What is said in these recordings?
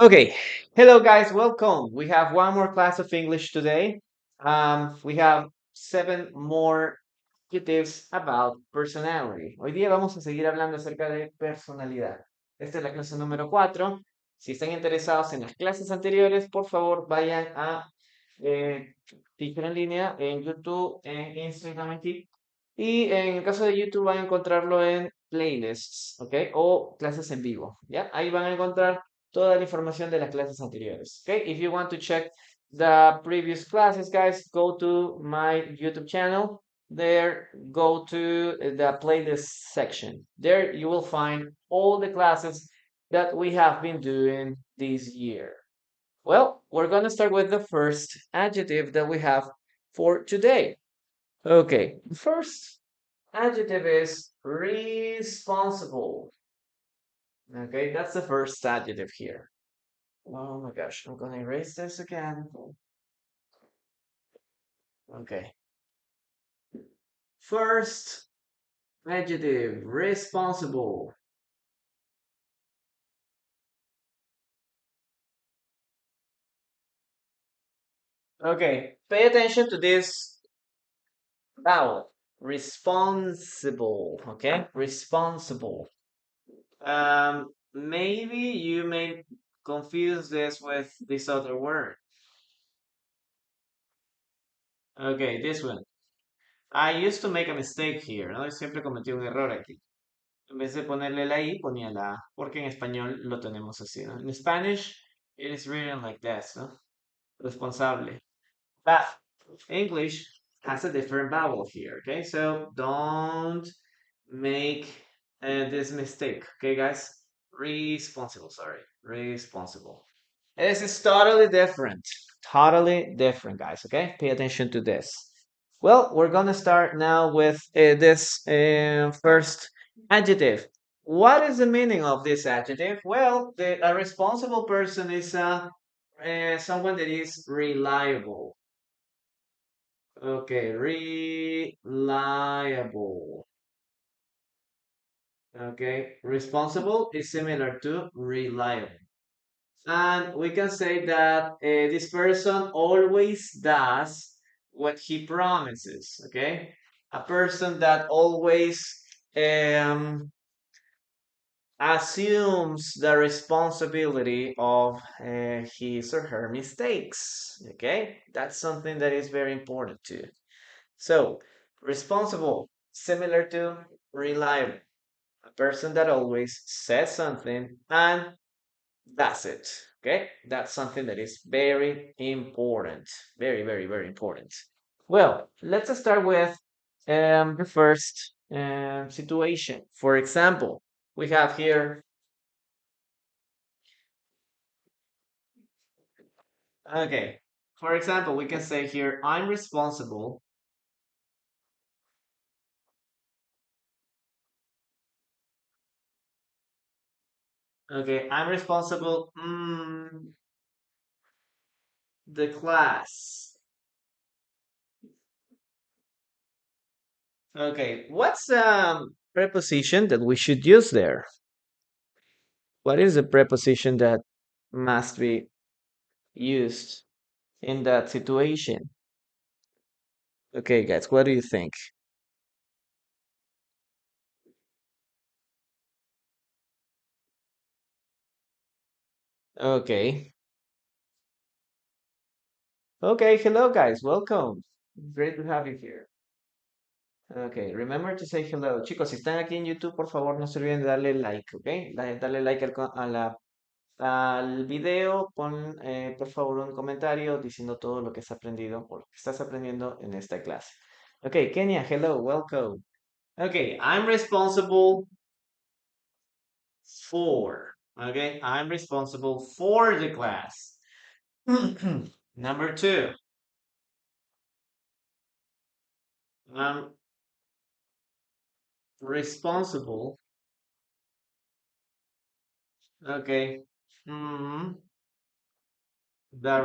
Okay, hello guys, welcome. We have one more class of English today. We have seven more adjectives about personality. Hoy día vamos a seguir hablando acerca de personalidad. Esta es la clase número 4. Si están interesados en las clases anteriores, por favor vayan a Teacher en línea en YouTube, en Instagram, aquí. Y en el caso de YouTube van a encontrarlo en playlists, ¿ok? O clases en vivo, ¿ya? Ahí van a encontrar toda la información de las clases anteriores, ¿ok? If you want to check the previous classes, guys, go to my YouTube channel. There, go to the playlist section. There you will find all the classes that we have been doing this year. Well, we're going to start with the first adjective that we have for today. Okay, first adjective is responsible. Okay, that's the first adjective here. Oh my gosh, I'm gonna erase this again. Okay. First adjective, responsible. Okay, pay attention to this vowel. Responsible. Okay, responsible. Maybe you may confuse this with this other word. Okay, this one. I used to make a mistake here, ¿no? Siempre cometí un error aquí. En vez de ponerle la I, ponía la A, porque en español lo tenemos así, ¿no? In Spanish, it is written like this, ¿no? Responsable. But English has a different vowel here, okay? So don't make this mistake, okay, guys? Responsible, sorry. Responsible. This is totally different. Totally different, guys, okay? Pay attention to this. Well, we're gonna start now with this first adjective. What is the meaning of this adjective? Well, a responsible person is someone that is reliable. Okay, reliable. Okay, responsible is similar to reliable. And we can say that this person always does what he promises. Okay, a person that always um, assumes the responsibility of his or her mistakes. Okay, that's something that is very important too. So, responsible, similar to reliable, a person that always says something and that's it. Okay, that's something that is very important. Very, very, very important. Well, let's start with the first situation. For example, we have here, okay, for example, we can say here, I'm responsible. Okay, I'm responsible. The class. Okay, what's preposition that we should use there? What is the preposition that must be used in that situation? Okay, guys, what do you think? Okay. Okay, hello guys, welcome. Great to have you here. Okay, remember to say hello. Chicos, si están aquí en YouTube, por favor, no se olviden de darle like, ¿ok? Darle like al video, pon por favor un comentario diciendo todo lo que has aprendido o lo que estás aprendiendo en esta clase. Okay, Kenya, hello, welcome. Okay, I'm responsible for. Okay, I'm responsible for the class. Number two, I'm responsible. Okay, the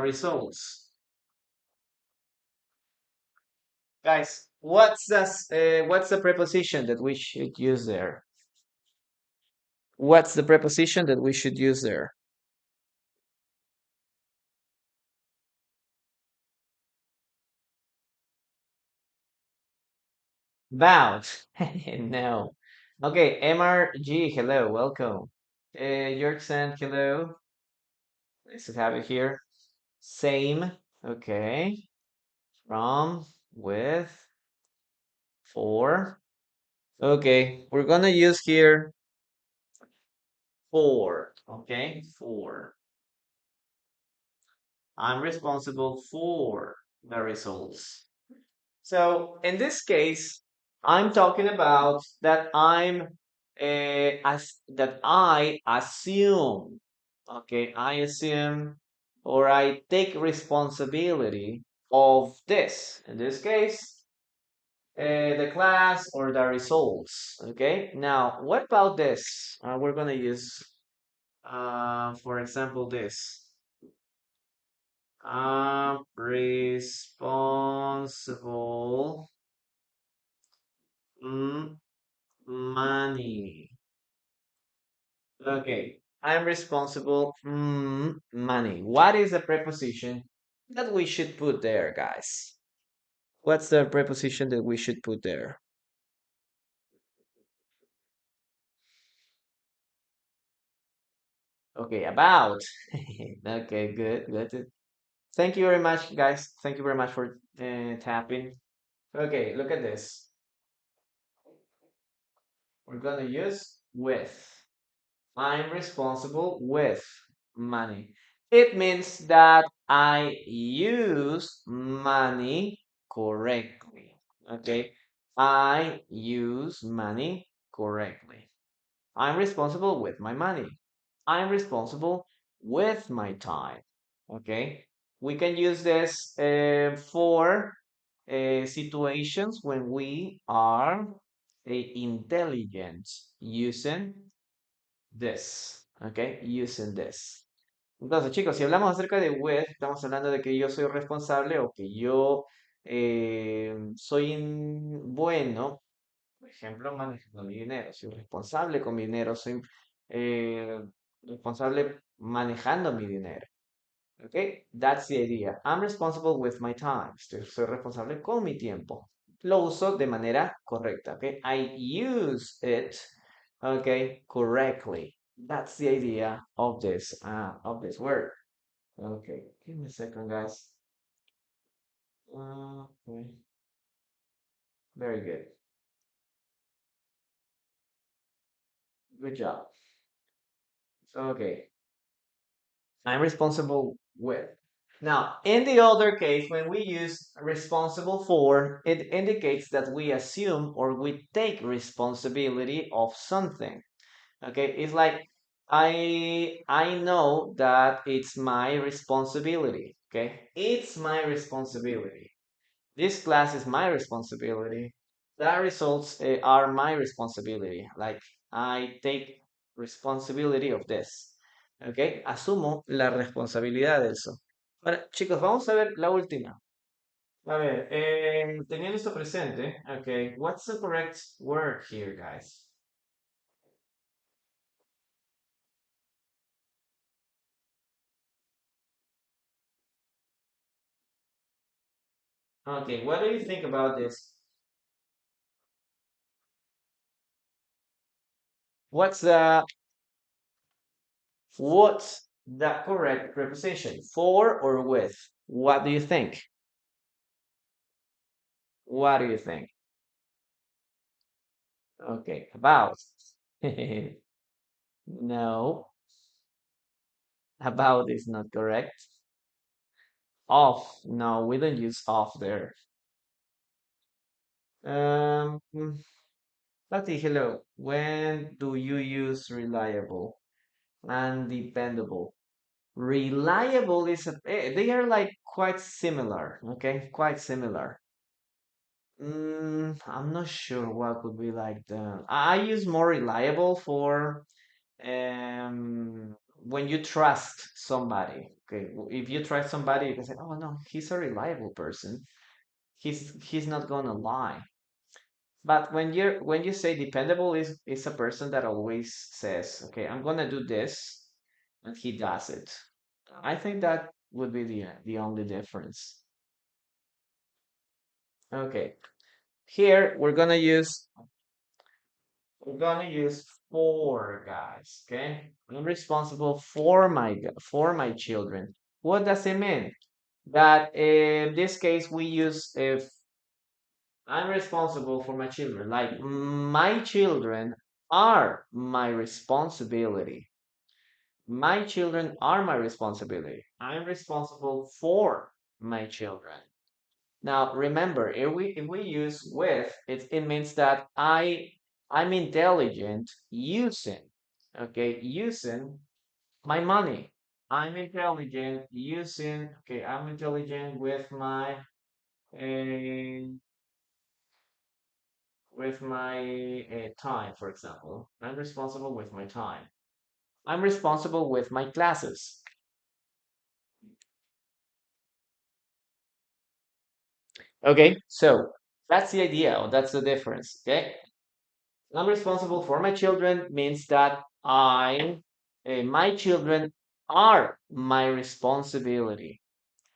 results. Guys, what's the preposition that we should use there? What's the preposition that we should use there? About. No. Okay, MRG, hello, welcome. Yorkson, hello. Nice to have you here. Same. Okay. From, with, for. Okay, we're gonna use here for. Okay, for. I'm responsible for the results. So in this case, I'm talking about that I assume, okay, I assume or I take responsibility of this. In this case, the class or the results. Okay. Now, what about this? We're gonna use, for example, this. I'm responsible. Mm, money. Okay. I'm responsible. Money. What is the preposition that we should put there, guys? What's the preposition that we should put there? Okay, about. Okay, good, good. Thank you very much, guys. Thank you very much for tapping. Okay, look at this. We're gonna use with. I'm responsible with money. It means that I use money correctly. Okay, I use money correctly. I'm responsible with my money. I'm responsible with my time. Okay, we can use this for situations when we are intelligent using this. Okay, using this. Entonces, chicos, si hablamos acerca de with, estamos hablando de que yo soy responsable o que yo soy bueno, por ejemplo, manejando mi dinero. Soy responsable con mi dinero, soy eh, responsable manejando mi dinero. Okay, that's the idea. I'm responsible with my time. Soy responsable con mi tiempo. Lo uso de manera correcta. Okay, I use it. Okay, correctly. That's the idea of this word. Okay, give me a second, guys. Okay, very good. Good job. Okay, I'm responsible with. Now, in the other case, when we use responsible for, it indicates that we assume or we take responsibility of something. Okay, it's like I know that it's my responsibility. Okay, it's my responsibility. This class is my responsibility. The results are my responsibility. Like I take responsibility of this. Ok, asumo la responsabilidad de eso. Ahora, chicos, vamos a ver la última. A ver, teniendo esto presente, ok, what's the correct word here, guys? Okay, what do you think about this? What's the what's the correct preposition? For or with? What do you think? What do you think? Okay, about. No, about is not correct. Off. No, we don't use off there. Hmm, Patty, hello. When do you use reliable and dependable? Reliable is they are like quite similar, okay? Quite similar. I'm not sure what would be like I use more reliable for when you trust somebody. Okay, if you trust somebody, you can say, "Oh no, he's a reliable person. He's not gonna lie." But when you say dependable is a person that always says, "Okay, I'm gonna do this," and he does it. I think that would be the only difference. Okay. Here we're gonna use for, guys. Okay, I'm responsible for my children. What does it mean? That in this case we use if I'm responsible for my children. Like my children are my responsibility. My children are my responsibility. I'm responsible for my children. Now remember, if we use with, it means that I'm intelligent using, okay, using my money. I'm intelligent uh, with my time, for example. I'm responsible with my time. I'm responsible with my classes. Okay, so that's the idea, or that's the difference. Okay, I'm responsible for my children means that my children are my responsibility.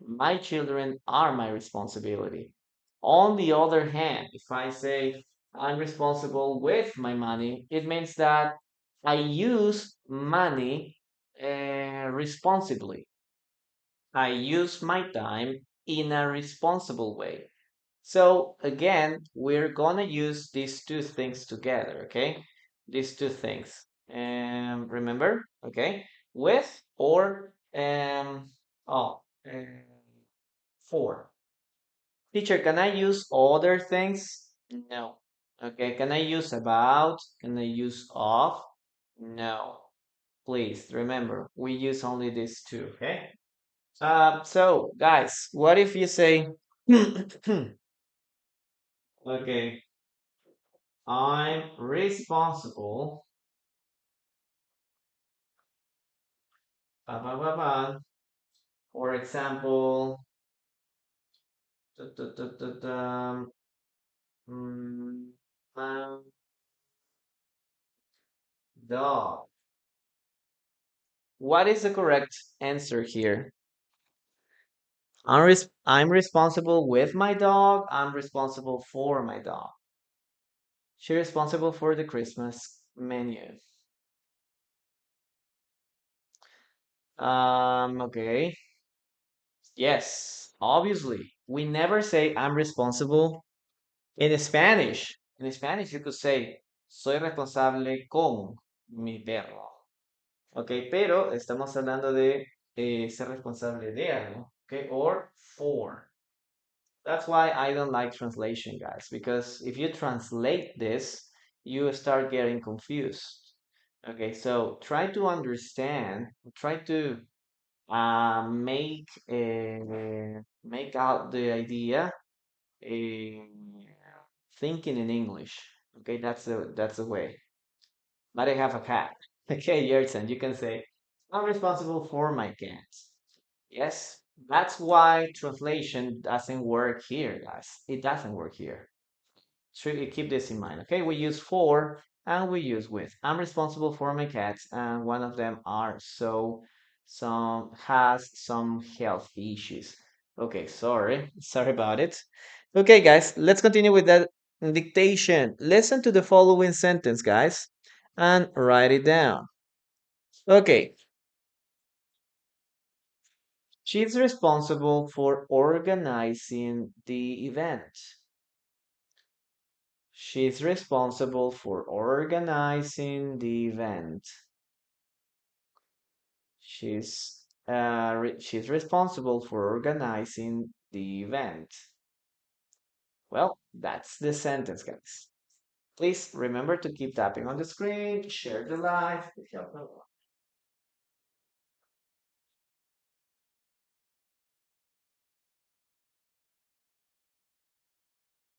My children are my responsibility. On the other hand, if I say I'm responsible with my money, it means that I use money responsibly. I use my time in a responsible way. So again, we're gonna use these two things together, okay? These two things. Remember, okay? With or oh, for. Teacher, can I use other things? No. Okay, can I use about? Can I use of? No. Please remember, we use only these two, okay? So guys, what if you say, okay, I'm responsible, ba, ba, ba, ba. For example, da, da, da, da, da, mm, um, dog. What is the correct answer here? I'm responsible with my dog. I'm responsible for my dog. She's responsible for the Christmas menu. Okay. Yes, obviously. We never say I'm responsible in Spanish. In Spanish, you could say soy responsable con mi perro. Ok, pero estamos hablando de ser responsable de algo. Okay, or for. That's why I don't like translation, guys, because if you translate this, you start getting confused. Okay, so try to understand, try to make out the idea, uh, thinking in English. Okay, that's the way. But I have a cat. Okay, Yerson, you can say, I'm responsible for my cat. Yes, that's why translation doesn't work here, guys. It doesn't work here. So you keep this in mind. Okay, we use for and we use with. I'm responsible for my cats, and one of them are some has some health issues. Okay, sorry about it. Okay, guys, let's continue with that dictation. Listen to the following sentence, guys, and write it down. Okay, she's responsible for organizing the event. She's responsible for organizing the event. She's responsible for organizing the event. Well, that's the sentence, guys. Please remember to keep tapping on the screen, share the live.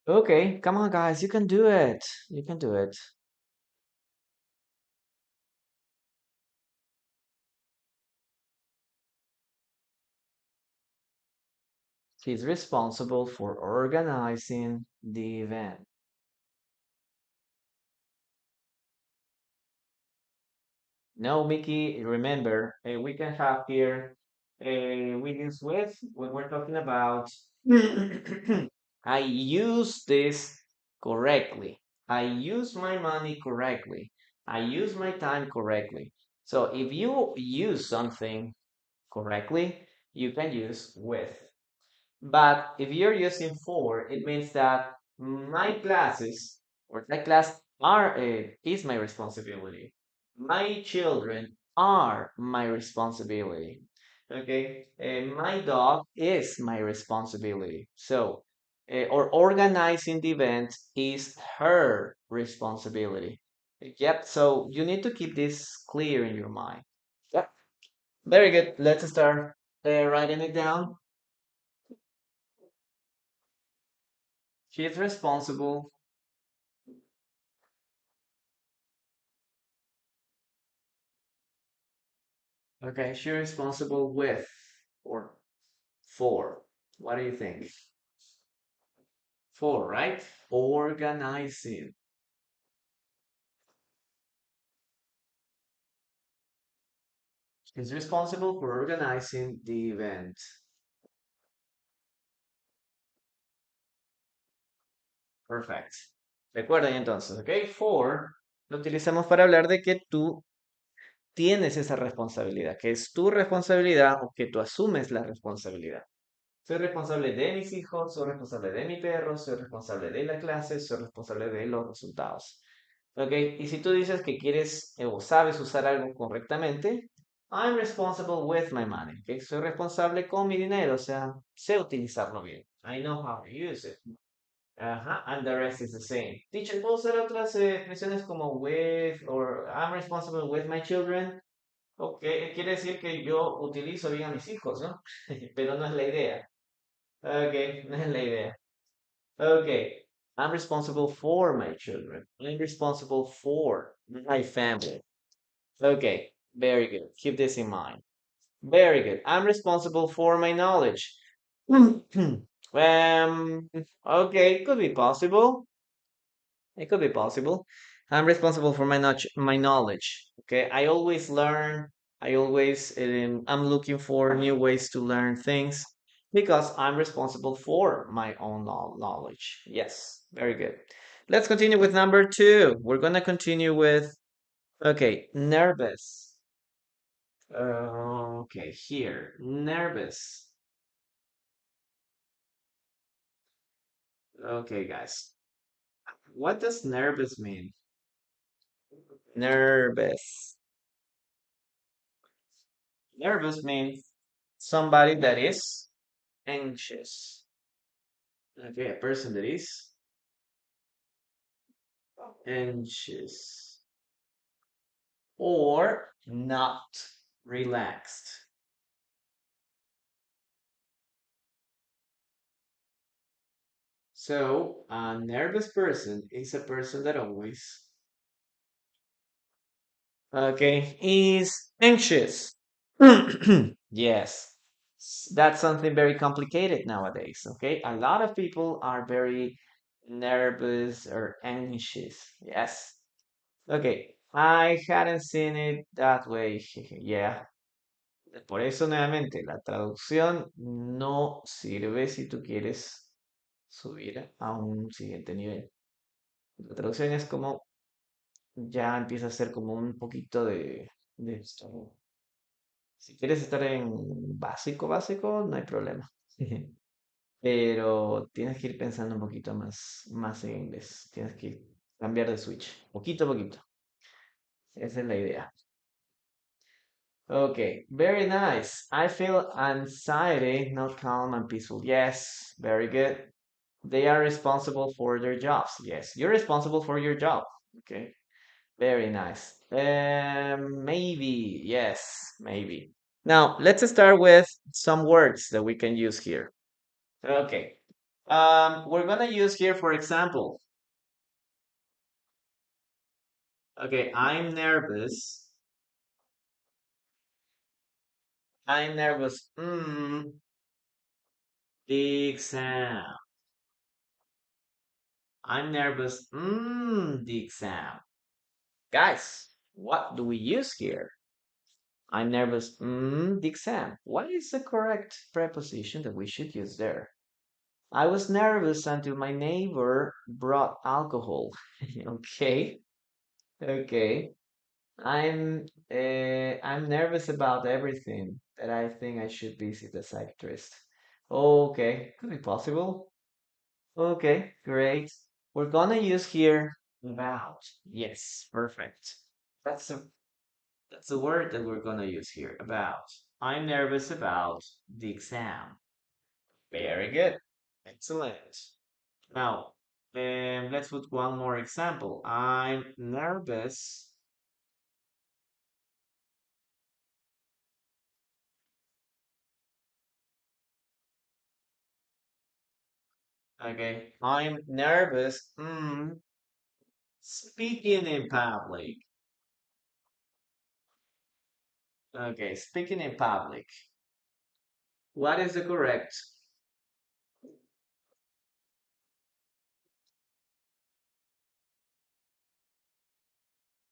Okay, come on, guys, you can do it. You can do it. She's responsible for organizing the event. No, Mickey, remember, we can have here, we use with when we're talking about, I use this. correctly. I use my money correctly. I use my time correctly. So if you use something correctly, you can use with. But if you're using for, it means that my classes or that class are is my responsibility. My children are my responsibility. Okay, my dog is my responsibility. So, or organizing the event is her responsibility. Yep. So you need to keep this clear in your mind. Yep. Very good. Let's start writing it down. She's responsible. Okay, she's responsible with or for. What do you think? For, right? Organizing. She's responsible for organizing the event. Perfect. Recuerden entonces, ¿ok? For lo utilizamos para hablar de que tú tienes esa responsabilidad, que es tu responsabilidad o que tú asumes la responsabilidad. Soy responsable de mis hijos, soy responsable de mi perro, soy responsable de la clase, soy responsable de los resultados. ¿Ok? Y si tú dices que quieres o sabes usar algo correctamente, I'm responsible with my money. ¿Ok? Soy responsable con mi dinero, o sea, sé utilizarlo bien. I know how to use it. Ajá, and the rest is the same. Teacher, ¿puedo usar otras expresiones como with or I'm responsible with my children? Ok, quiere decir que yo utilizo bien a mis hijos, ¿no? Pero no es la idea. Okay, no es la idea. Okay, I'm responsible for my children. I'm responsible for my family. Okay, very good. Keep this in mind. Very good. I'm responsible for my knowledge. Okay, could be possible. It could be possible. I'm responsible for my knowledge. Okay, I always learn. I always I'm looking for new ways to learn things because I'm responsible for my own knowledge. Yes, very good. Let's continue with number two. We're gonna continue with okay, nervous. Okay, here, nervous. Okay, guys, what does nervous mean? Nervous. Nervous means somebody that is anxious. Okay, a person that is anxious or not relaxed. So, a nervous person is a person that always, okay, is anxious. Yes, that's something very complicated nowadays. Okay, a lot of people are very nervous or anxious. Yes. Okay, I hadn't seen it that way. Yeah. Por eso nuevamente, la traducción no sirve si tú quieres subir a un siguiente nivel. La traducción es como ya empieza a ser como un poquito de esto. Si quieres estar en básico, básico, no hay problema. Pero tienes que ir pensando un poquito más en inglés. Tienes que cambiar de switch, poquito a poquito. Esa es la idea. Okay, very nice. I feel anxiety, not calm and peaceful. Yes, very good. They are responsible for their jobs. Yes, you're responsible for your job. Okay, very nice. Maybe, yes, maybe. Now, let's start with some words that we can use here. Okay. We're gonna use here, for example, okay, I'm nervous. I'm nervous. The exam. I'm nervous. The exam. Guys, what do we use here? I'm nervous. The exam. What is the correct preposition that we should use there? I was nervous until my neighbor brought alcohol. Okay, okay. I'm nervous about everything that I think I should visit a psychiatrist. Okay, could be possible. Okay, great. We're gonna use here about. Yes, perfect. That's the that's the word that we're gonna use here. About. I'm nervous about the exam. Very good. Excellent. Now, let's put one more example. I'm nervous. Okay, I'm nervous. Speaking in public. Okay, speaking in public. What is the correct?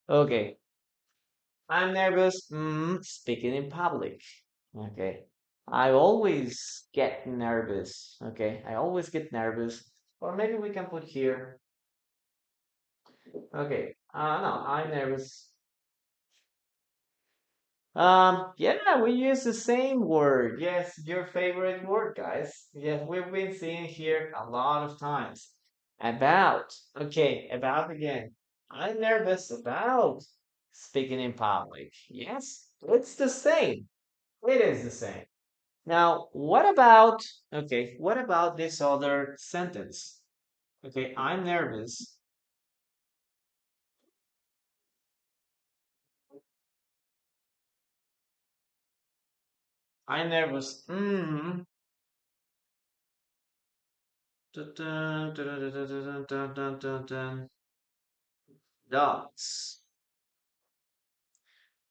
Okay, I'm nervous. Speaking in public. Okay, I always get nervous. Okay, I always get nervous. Or maybe we can put here. Okay, no, I'm nervous. Yeah, we use the same word. Yes, your favorite word, guys. Yes, we've been seeing here a lot of times. About. Okay, about again. I'm nervous about speaking in public. Yes, it's the same. It is the same. Now, what about this other sentence? Okay, I'm nervous. I'm nervous. Dun, dun, dun, dun, dun, dun, dun, dun, dun. Dogs.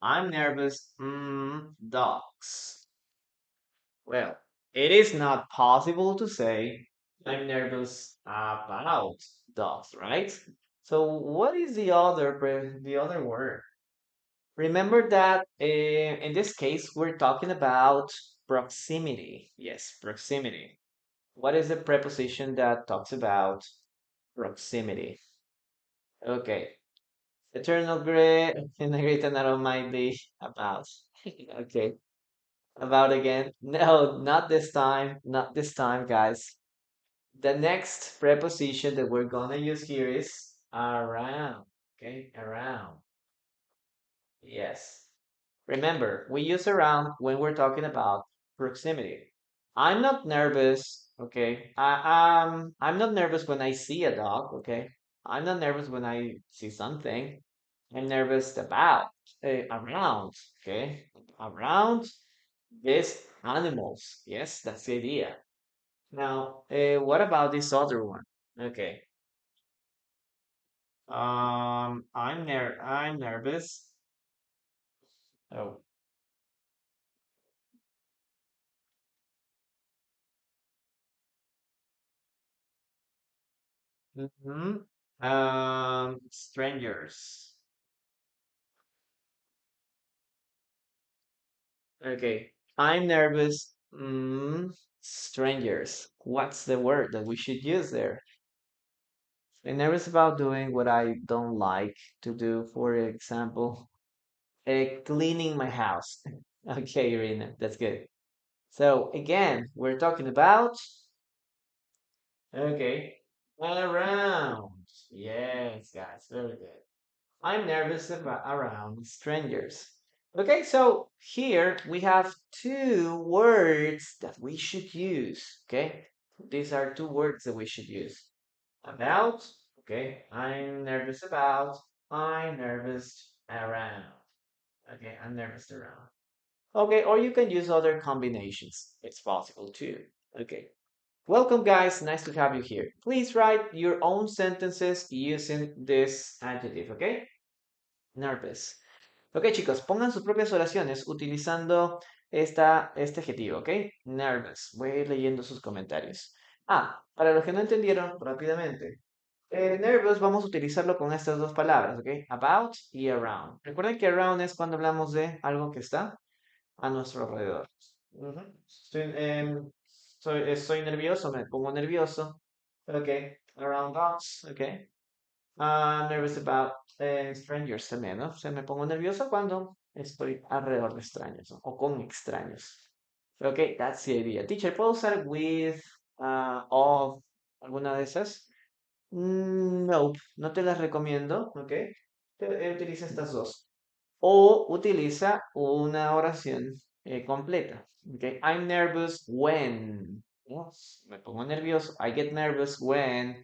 I'm nervous. Dogs. Well, it is not possible to say I'm nervous about dogs, right? So what is the other word? Remember that in this case we're talking about proximity. Yes, proximity. What is the preposition that talks about proximity? Okay. Eternal gray in the great and might be about. Okay. About again. No, not this time. Not this time, guys. The next preposition that we're gonna use here is around. Okay, around. Yes. Remember, we use around when we're talking about proximity. I'm not nervous, okay? I'm not nervous when I see a dog, okay? I'm not nervous when I see something. I'm nervous about, around, okay? Around these animals. Yes, that's the idea. Now, what about this other one? Okay. I'm nervous. Oh. Strangers. Okay. I'm nervous. Strangers. What's the word that we should use there? I'm nervous about doing what I don't like to do. For example, cleaning my house. Okay, Irina, that's good. So again, we're talking about, okay, around. Yes, guys, very good. I'm nervous about around strangers. Okay, so here we have two words that we should use. Okay, these are two words that we should use. About, okay, I'm nervous about, I'm nervous around. Okay, I'm nervous around. Okay, or you can use other combinations. It's possible too. Okay. Welcome, guys. Nice to have you here. Please write your own sentences using this adjective, okay? Nervous. Ok, chicos, pongan sus propias oraciones utilizando este adjetivo, ¿ok? Nervous. Voy a ir leyendo sus comentarios. Para los que no entendieron rápidamente. Nervous vamos a utilizarlo con estas dos palabras, ¿ok? About y around. Recuerden que around es cuando hablamos de algo que está a nuestro alrededor. Ujú. soy nervioso, me pongo nervioso. Okay, around dogs, okay. I'm nervous about strangers también, ¿no? O sea, me pongo nervioso cuando estoy alrededor de extraños, ¿no? O con extraños. Okay, that's the idea. Teacher, ¿puedo usar with, of, alguna de esas? No, no te las recomiendo, ¿ok? Utiliza estas dos. O utiliza una oración completa, ¿ok? I'm nervous when. Yes, me pongo nervioso. I get nervous when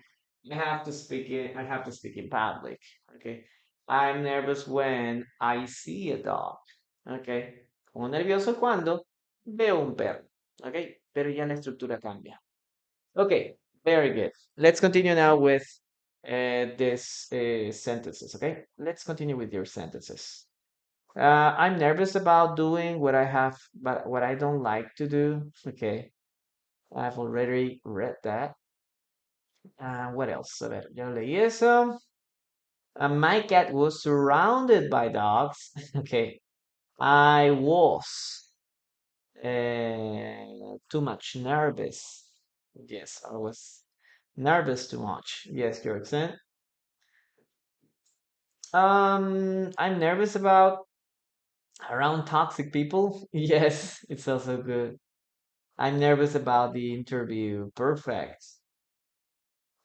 I have to speak in public, ¿ok? I'm nervous when I see a dog, ¿ok? Pongo nervioso cuando veo un perro, ¿ok? Pero ya la estructura cambia. Okay, very good. Let's continue now with this sentences, okay? Let's continue with your sentences. I'm nervous about doing what I have, but what I don't like to do. Okay, I've already read that. What else? A ver, ya leí eso. My cat was surrounded by dogs. Okay, I was too much nervous. Yes, I was nervous too much. Yes, your accent. I'm nervous about around toxic people. Yes, it's also good. I'm nervous about the interview. Perfect.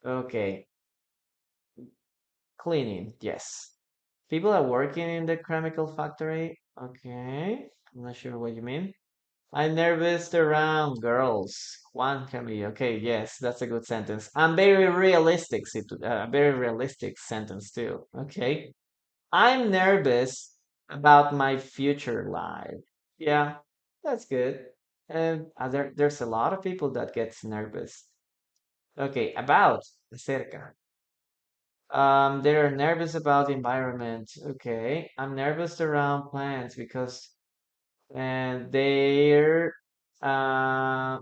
Okay. Cleaning. Yes. People are working in the chemical factory. Okay. I'm not sure what you mean. I'm nervous around girls. One can be okay. Yes, that's a good sentence. I'm very realistic. Very realistic sentence too. Okay. I'm nervous about my future life. Yeah, that's good. And there's a lot of people that gets nervous. Okay, about acerca. They're nervous about the environment. Okay, I'm nervous around plants because and they're I'm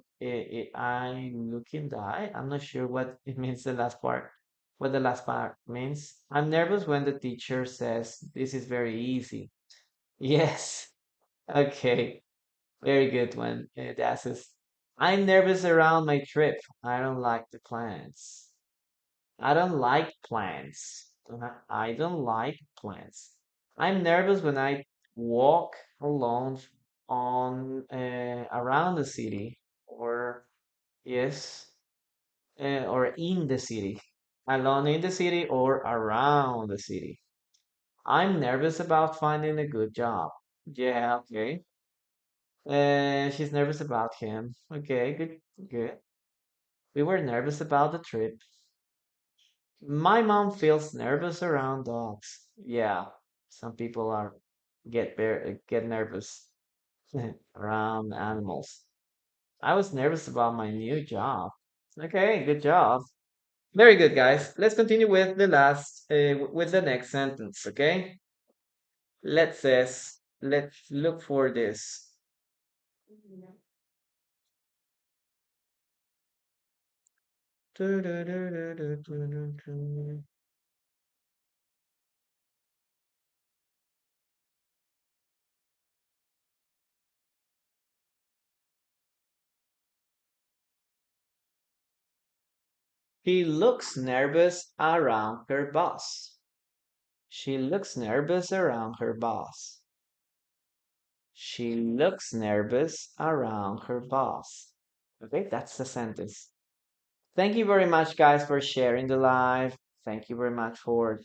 looking die. I'm not sure what it means the last part. What the last part means. I'm nervous when the teacher says this is very easy. Yes. Okay. Very good one. That's it. I'm nervous around my trip. I don't like the plans. I don't like plans. I don't like plans. I'm nervous when I walk alone on around the city or yes, or in the city. Alone in the city or around the city. I'm nervous about finding a good job. Yeah, okay. She's nervous about him. Okay, good, good. We were nervous about the trip. My mom feels nervous around dogs. Yeah, some people are get nervous around animals. I was nervous about my new job. Okay, good job. Very good, guys. Let's continue with the with the next sentence. Okay, let's look for this. He looks nervous around her boss. She looks nervous around her boss. She looks nervous around her boss. Okay, that's the sentence. Thank you very much, guys, for sharing the live. Thank you very much for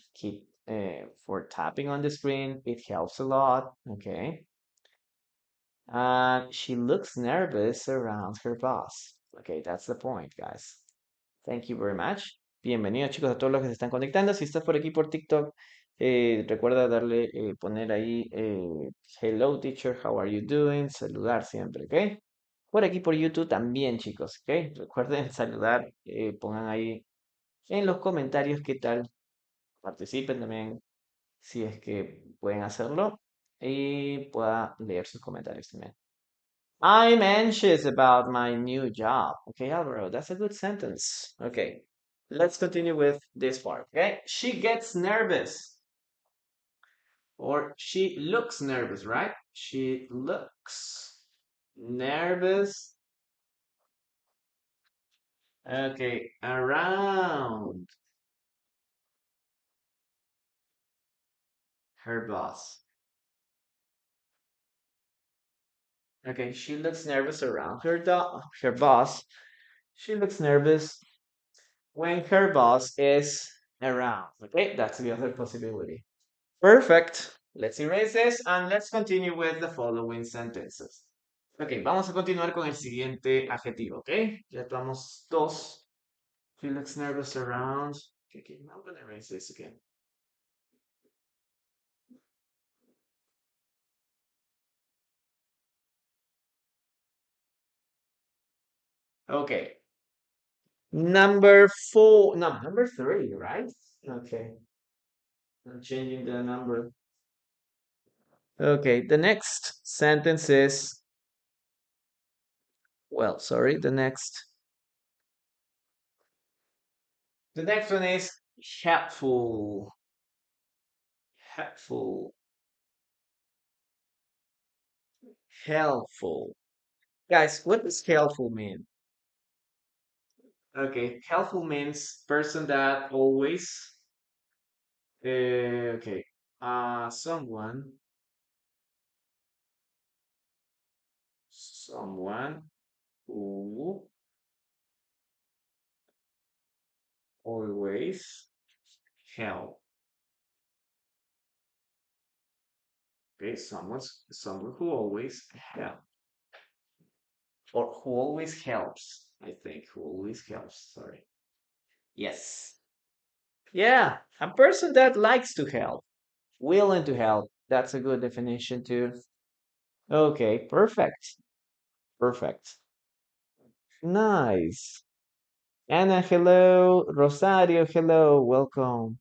tapping on the screen. It helps a lot. Okay. She looks nervous around her boss. Okay, that's the point, guys. Thank you very much. Bienvenidos, chicos, a todos los que se están conectando. Si estás por aquí por TikTok, recuerda poner ahí hello teacher, how are you doing? Saludar siempre, ¿ok? Por aquí por YouTube también, chicos, ¿ok? Recuerden saludar, pongan ahí en los comentarios qué tal. Participen también si es que pueden hacerlo y pueda leer sus comentarios también. I'm anxious about my new job. Okay, Alvaro, that's a good sentence. Okay, let's continue with this part. Okay, she gets nervous or she looks nervous, right? She looks nervous Okay, around her boss. Okay, she looks nervous around her boss. She looks nervous when her boss is around. Okay, that's the other possibility. Perfect. Let's erase this and let's continue with the following sentences. Ok, vamos a continuar con el siguiente adjetivo, ¿ok? Ya tomamos dos. She looks nervous around. Okay, I'm gonna erase this again. Okay. Number four, no, number three, right? Okay, I'm changing the number. Okay, the next sentence is, well, sorry, the next one is helpful. Helpful. Helpful. Guys, what does helpful mean? Okay, helpful means person that always, okay, someone who always help. Okay, someone who always help or who always helps. I think who always helps. Sorry. Yes. Yeah, a person that likes to help, willing to help. That's a good definition too. Okay, perfect. Perfect. Nice. Anna, hello. Rosario, hello. Welcome.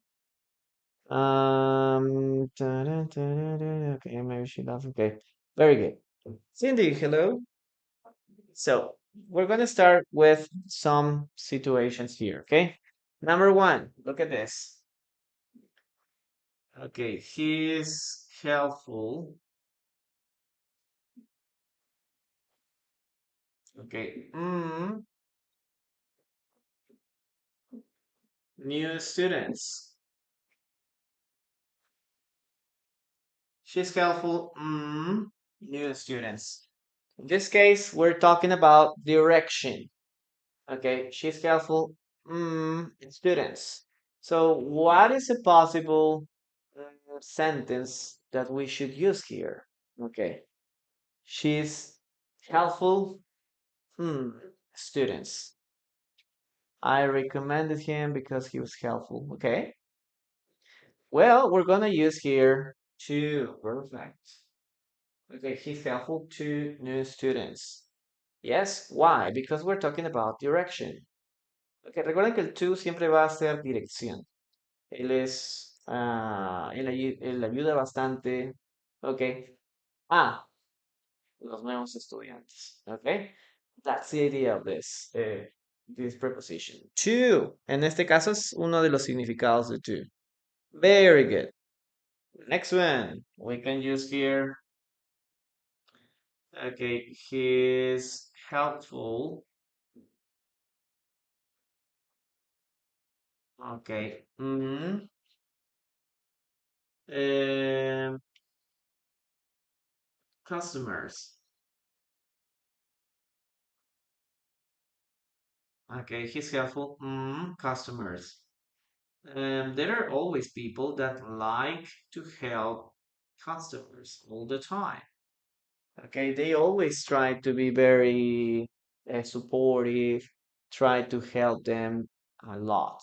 Okay, maybe she doesn't. Okay, very good. Cindy, hello. So we're gonna start with some situations here. Okay, number one. Look at this. Okay, he's helpful. Okay, new students. She's helpful. New students. In this case, we're talking about direction. Okay, she's helpful. Students. So, what is a possible sentence that we should use here? Okay, she's helpful. Students. I recommended him because he was helpful. Okay. Well, we're gonna use here to. Perfect. Okay, he's helpful to new students. Yes, why? Because we're talking about direction. Ok, recuerden que el to siempre va a ser dirección. Él ayuda bastante. Ok. Ah, los nuevos estudiantes. Ok. That's the idea of this preposition. To, en este caso es uno de los significados de to. Very good. Next one, we can use here. Okay, he's helpful. Okay. Um, customers. Okay, he's helpful. Customers. There are always people that like to help customers all the time. Okay, they always try to be very supportive, try to help them a lot.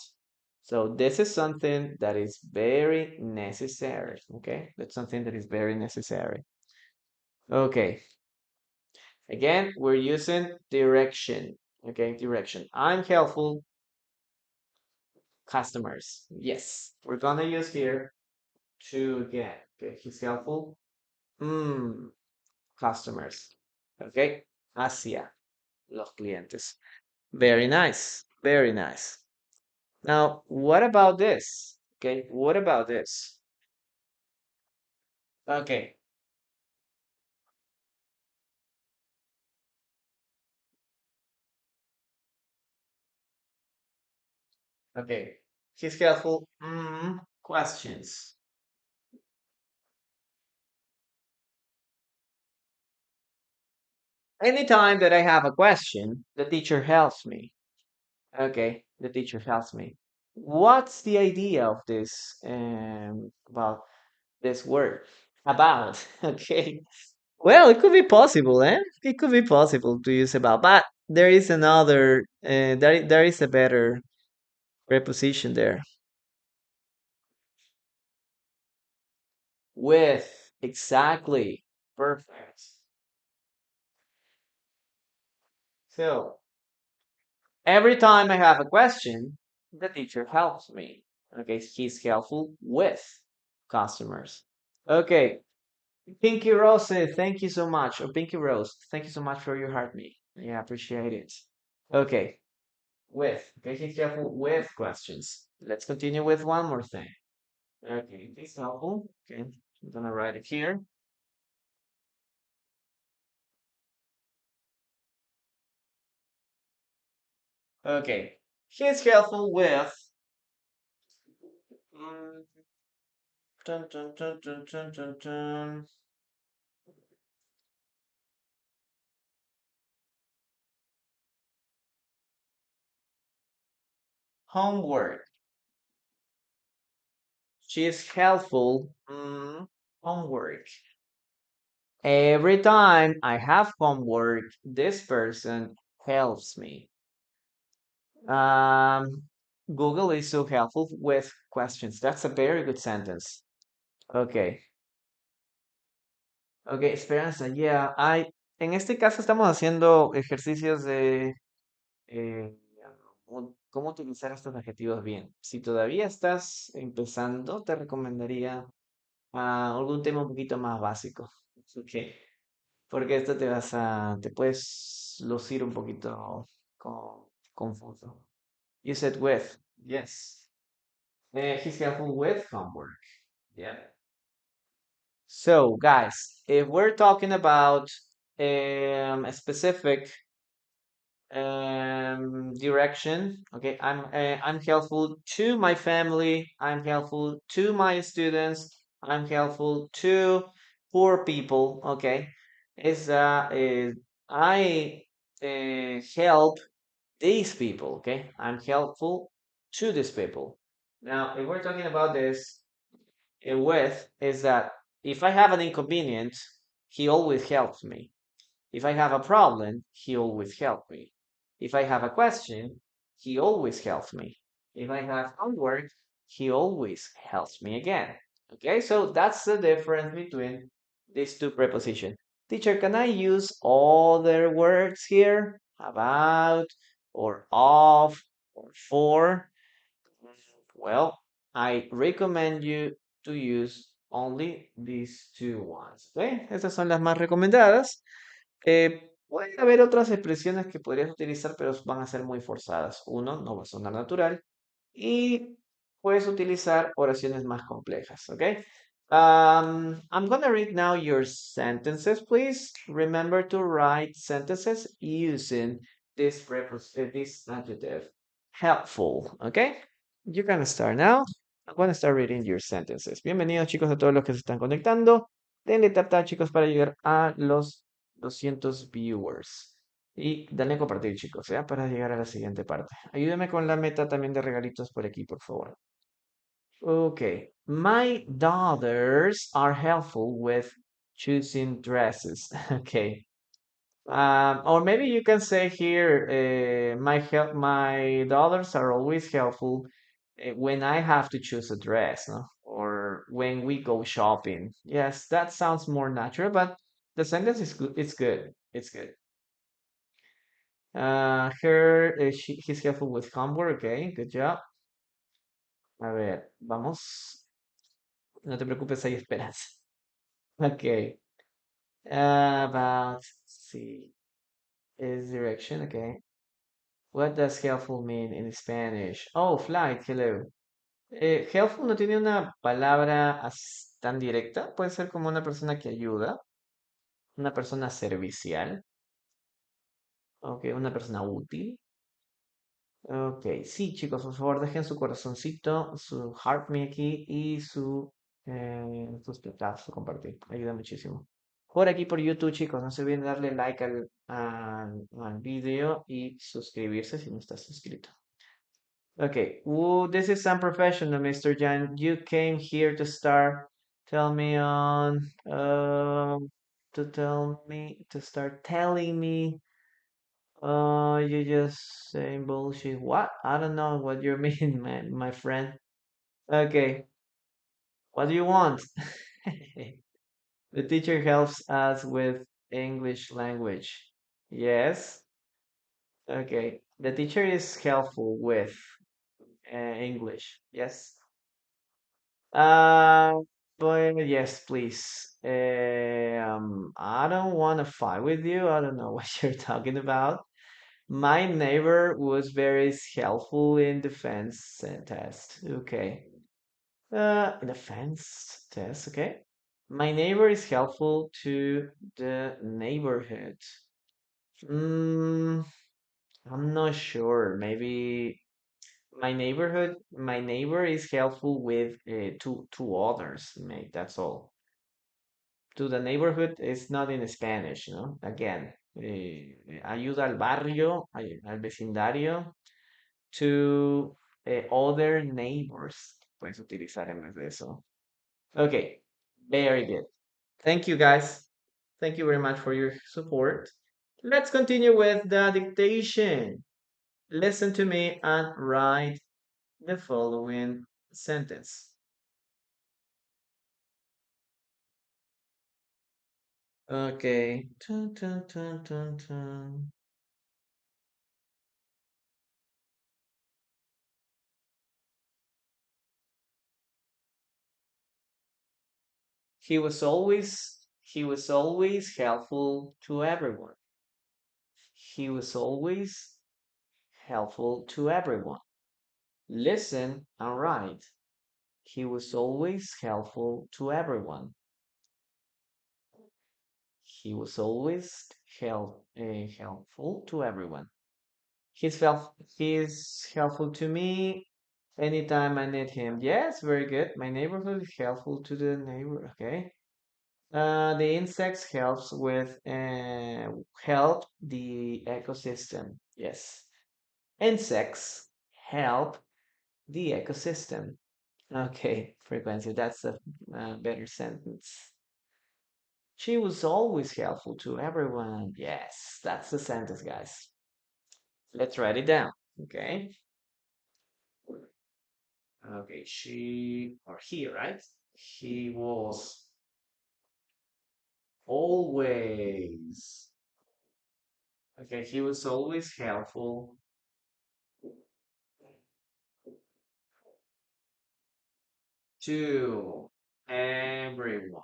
So this is something that is very necessary. Okay, that's something that is very necessary. Okay, again, we're using direction. Okay, direction. I'm helpful customers. Yes, we're gonna use here to again. Okay, he's helpful. Mm, customers. Okay, hacia los clientes. Very nice. Very nice. Now, what about this? Okay, what about this? Okay, Okay. He's helpful. Questions. Anytime that I have a question, the teacher helps me. Okay, the teacher helps me. What's the idea of this? About this word? About. Okay. Well, it could be possible, eh? It could be possible to use about, but there is another. There is a better preposition there. With. Exactly. Perfect. So every time I have a question, the teacher helps me. Okay, he's helpful with customers. Okay, Pinky Rose, thank you so much. Or Pinky Rose, thank you so much for your heart me. Yeah, appreciate it. Okay, with. Okay, he's helpful with questions. Let's continue with one more thing. Okay, he's helpful. Okay, I'm gonna write it here. Okay, he's helpful with mm, dun, dun, dun, dun, dun, dun, dun, homework. She is helpful. Homework. Every time I have homework, this person helps me. Um, Google is so helpful with questions. That's a very good sentence. Okay. Okay, Esperanza, yeah. En este caso estamos haciendo ejercicios de eh, cómo utilizar estos adjetivos bien. Si todavía estás empezando, te recomendaría algún tema un poquito más básico. Ok. Porque esto te puedes lucir un poquito confuso. You said with, yes. He's helpful with homework. Yeah. So, guys, if we're talking about a specific direction, okay, I'm helpful to my family. I'm helpful to my students. I'm helpful to poor people. Okay, is I help these people. Okay, I'm helpful to these people. Now, if we're talking about this with, is that if I have an inconvenience, he always helps me. If I have a problem, he always helps me. If I have a question, he always helps me. If I have homework, he always helps me again. Okay, so that's the difference between these two prepositions. Teacher, can I use other words here? About, or of, or for? Well, I recommend you to use only these two ones. ¿Ok? Estas son las más recomendadas. Puede haber otras expresiones que podrías utilizar, pero van a ser muy forzadas. Uno, no va a sonar natural. Y puedes utilizar oraciones más complejas. ¿Ok? I'm gonna read now your sentences, please. Remember to write sentences using this adjective. Helpful, okay? You can start now. I'm gonna start reading your sentences. Bienvenidos, chicos, a todos los que se están conectando. Denle tap tap, chicos, para llegar a los 200 viewers. Y dale a compartir, chicos, ¿ya? Para llegar a la siguiente parte. Ayúdeme con la meta también de regalitos por aquí, por favor. Okay. My daughters are helpful with choosing dresses. Okay. Or maybe you can say here, my daughters are always helpful when I have to choose a dress, no? Or when we go shopping. Yes, that sounds more natural, but the sentence is good. It's good. It's good. He's helpful with homework. Okay, good job. A ver, vamos. No te preocupes, hay esperanza. Okay. About, let's see, is direction. Okay. What does helpful mean in Spanish? Oh, flight, hello. Helpful no tiene una palabra tan directa. Puede ser como una persona que ayuda, una persona servicial, okay, una persona útil. Ok, sí, chicos, por favor, dejen su corazoncito, su heart me aquí y sus petazos compartir. Ayuda muchísimo. Por aquí por YouTube, chicos, no se olviden de darle like al video y suscribirse si no estás suscrito. Okay, this is unprofessional, Mr. Jan. You came here to start. Tell me on, to start telling me. You just saying bullshit. What? I don't know what you mean, my friend. Okay, what do you want? The teacher helps us with English language. Yes. Okay. The teacher is helpful with English. Yes. Uh, but yes, please. I don't want to fight with you. I don't know what you're talking about. My neighbor was very helpful in defense test. Okay. Defense test. Okay. My neighbor is helpful to the neighborhood. Mm, I'm not sure. Maybe my neighbor is helpful with two others. Mate, that's all. To the neighborhood is not in Spanish, ¿no? Again, ayuda al barrio, al vecindario, to other neighbors. Puedes utilizar en vez de eso. Okay, very good. Thank you, guys. Thank you very much for your support. Let's continue with the dictation. Listen to me and write the following sentence. Okay. Dun, dun, dun, dun, dun. He was always helpful to everyone. He was always helpful to everyone. Listen and write. He was always helpful to everyone. He was always helpful to everyone. He's helpful to me anytime I need him. Yes, very good. My neighborhood is helpful to the neighbor. Okay. The insects help the ecosystem. Yes. Insects help the ecosystem. Okay, frequency. That's a better sentence. She was always helpful to everyone. Yes, that's the sentence, guys. Let's write it down. Okay. Okay, she or he, right? He was always. Okay, he was always helpful to everyone.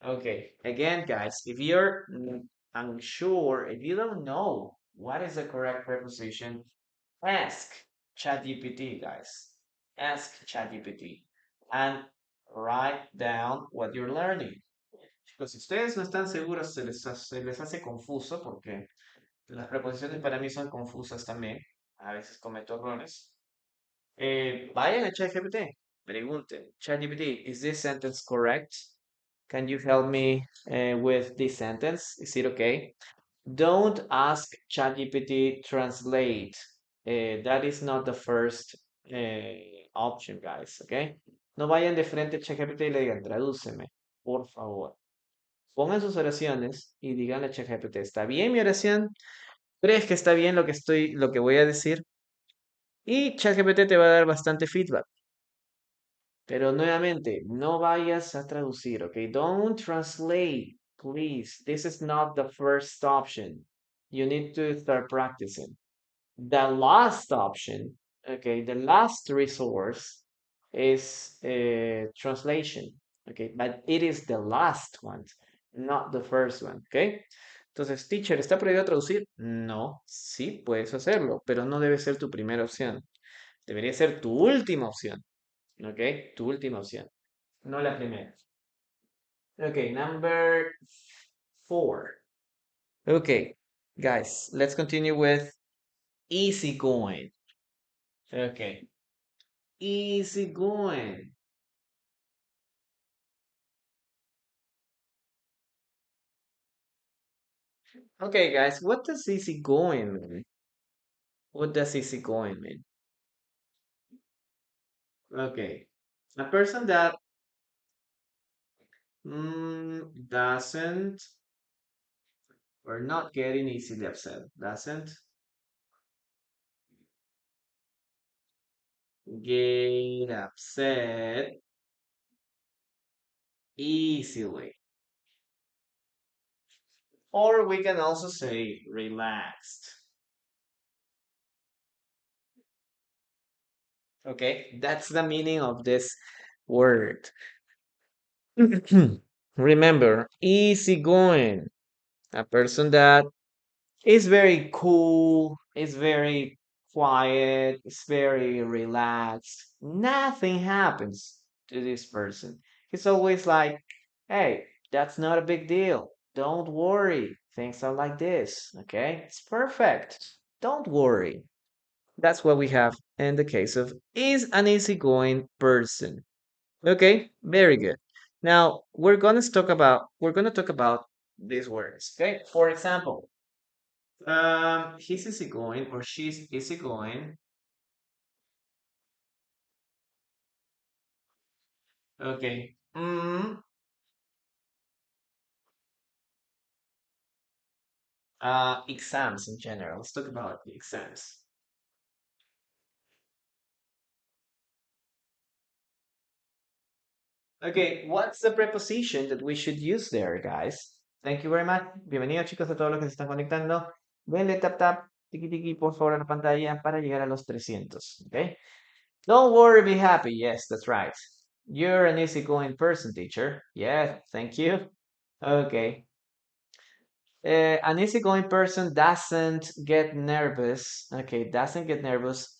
Okay, again, guys, if you're unsure, if you don't know what is the correct preposition, ask ChatGPT, guys. Ask ChatGPT and write down what you're learning. Chicos, si ustedes no están seguros, se les hace confuso porque las preposiciones para mí son confusas también. A veces cometo errores. Vayan a ChatGPT. Pregunten, ChatGPT, is this sentence correct? Can you help me with this sentence? Is it okay? Don't ask ChatGPT translate. That is not the first option, guys, okay? No vayan de frente a ChatGPT y le digan, tradúceme, por favor. Pongan sus oraciones y díganle a ChatGPT, ¿está bien mi oración? ¿Crees que está bien lo que voy a decir? Y ChatGPT te va a dar bastante feedback. Pero nuevamente, no vayas a traducir, ¿ok? Don't translate, please. This is not the first option. You need to start practicing. The last option, okay, the last resource is translation, okay? But it is the last one, not the first one, okay? Entonces, teacher, ¿está prohibido traducir? No, sí, puedes hacerlo, pero no debe ser tu primera opción. Debería ser tu última opción. ¿Ok? Tu última opción, no la primera. Ok, number 4. Ok, Guys, let's continue with easygoing. Okay, easygoing. Okay, guys, what does easygoing mean? What does easygoing mean? Okay, a person that doesn't or not getting easily upset, doesn't get upset easily. Or we can also say relaxed. Okay, that's the meaning of this word. Remember, easygoing, a person that is very cool, is very quiet, is very relaxed. Nothing happens to this person. He's always like, hey, that's not a big deal. Don't worry. Things are like this. Okay? It's perfect. Don't worry. That's what we have in the case of is an easygoing person. Okay, very good. Now we're gonna talk about these words. Okay, for example, he's easygoing or she's easygoing. Okay. Exams in general. Let's talk about the exams. Okay, what's the preposition that we should use there, guys? Thank you very much. Bienvenidos, chicos, a todos los que se están conectando. Denle tap tap, tiki tiki, por favor, a la pantalla para llegar a los 300. Okay. Don't worry, be happy. Yes, that's right. You're an easygoing person, teacher. Yeah, thank you. Okay. An easygoing person doesn't get nervous. Okay, doesn't get nervous.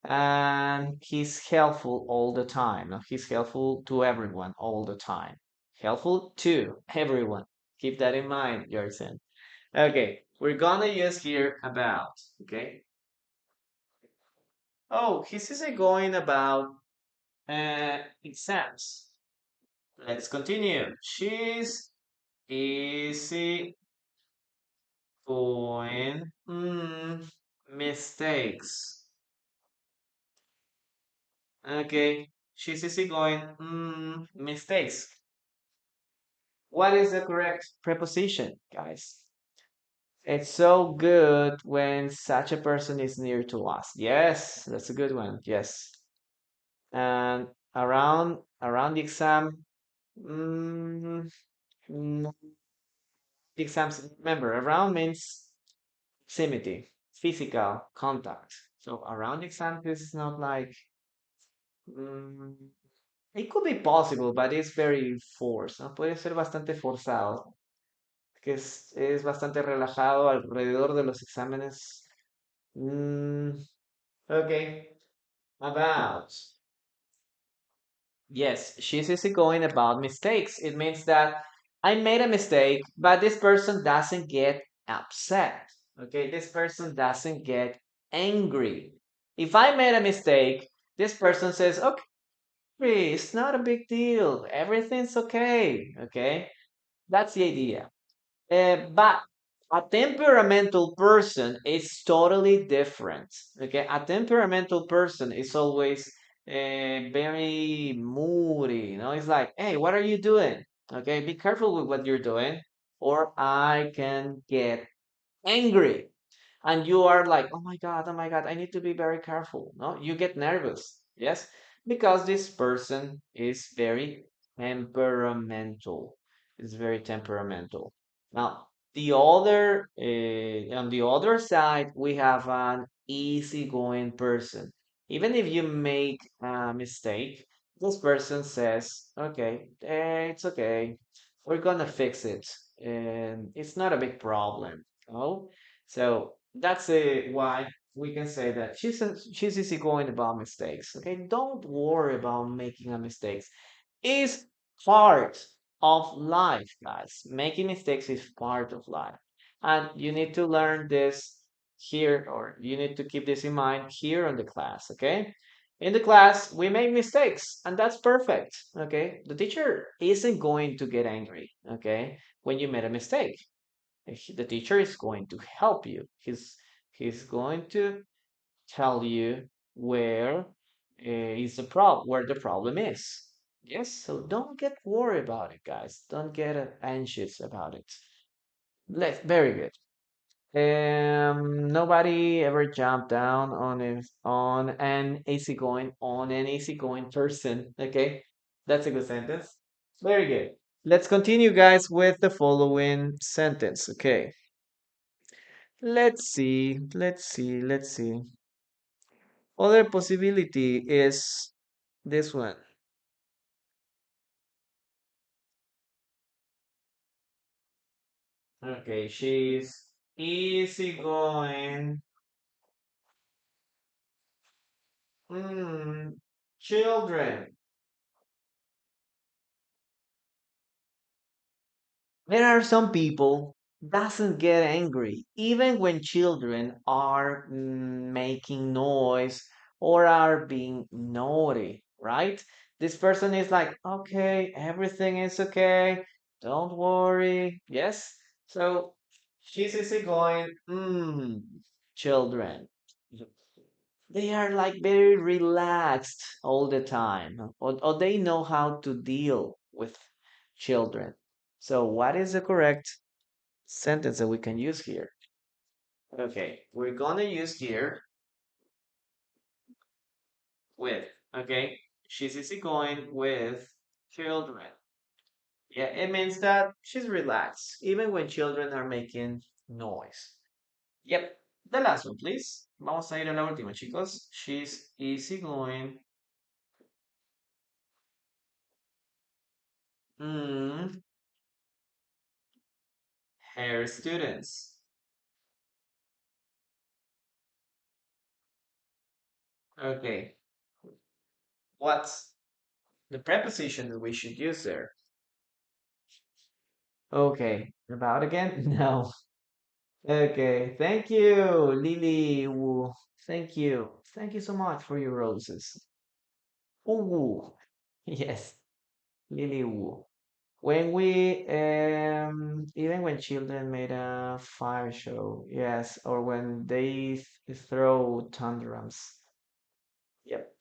And he's helpful all the time. No, he's helpful to everyone all the time. Helpful to everyone. Keep that in mind, Jorgen. Okay, we're gonna use here about. Okay. Oh, he's easygoing about exams. Let's continue. She's easy going mistakes. Okay, she's easy going mistakes. What is the correct preposition, guys? It's so good when such a person is near to us. Yes, that's a good one. Yes, and around the exam. Mm, mm, the exams. Remember, around means proximity, physical contact. So around the exam is not like. mm, It could be possible, but it's very forced, ¿no? Puede ser bastante forzado, que es bastante relajado alrededor de los exámenes. Mm, okay, about. Yes, she's easygoing about mistakes. It means that I made a mistake, but this person doesn't get upset. Okay, this person doesn't get angry. If I made a mistake, this person says, okay, it's not a big deal. Everything's okay. Okay. That's the idea. But a temperamental person is totally different. Okay. A temperamental person is always very moody. You know, it's like, hey, what are you doing? Okay. Be careful with what you're doing, or I can get angry and you are like, oh my God, I need to be very careful. No, you get nervous. Yes, because this person is very temperamental. Is very temperamental. Now, on the other side, we have an easygoing person. Even if you make a mistake, this person says, okay, it's okay. We're gonna fix it. And it's not a big problem. Oh, so that's why we can say that she's easygoing about mistakes. Okay, don't worry about making a mistakes. It's part of life, guys. Making mistakes is part of life. And you need to learn this here, or you need to keep this in mind here on the class, okay? In the class, we make mistakes, and that's perfect, okay? The teacher isn't going to get angry, okay, when you made a mistake. The teacher is going to help you. He's going to tell you where the problem is. Yes, so don't get worried about it, guys. Don't get anxious about it. Very good. Nobody ever jumped down on an easygoing person. Okay, that's a good sentence. Very good. Let's continue, guys, with the following sentence. Okay, let's see. Other possibility is this one. Okay, she's easygoing. Mm, children. There are some people doesn't get angry even when children are making noise or are being naughty, right? This person is like, okay, everything is okay, don't worry. Yes. So she's easy going, children. They are like very relaxed all the time, or they know how to deal with children. So, what is the correct sentence that we can use here? Okay, we're gonna use here with, okay? She's easygoing with children. Yeah, it means that she's relaxed, even when children are making noise. Yep, the last one, please. Vamos a ir a la última, chicos. She's easygoing. Mm, her students. Okay, what's the preposition that we should use there? Okay, about again? No. Okay, thank you, Lily Wu. Thank you. Thank you so much for your roses. Wu. Yes, Lily Wu. When we, even when children made a fire show, yes, or when they throw tantrums. Yep.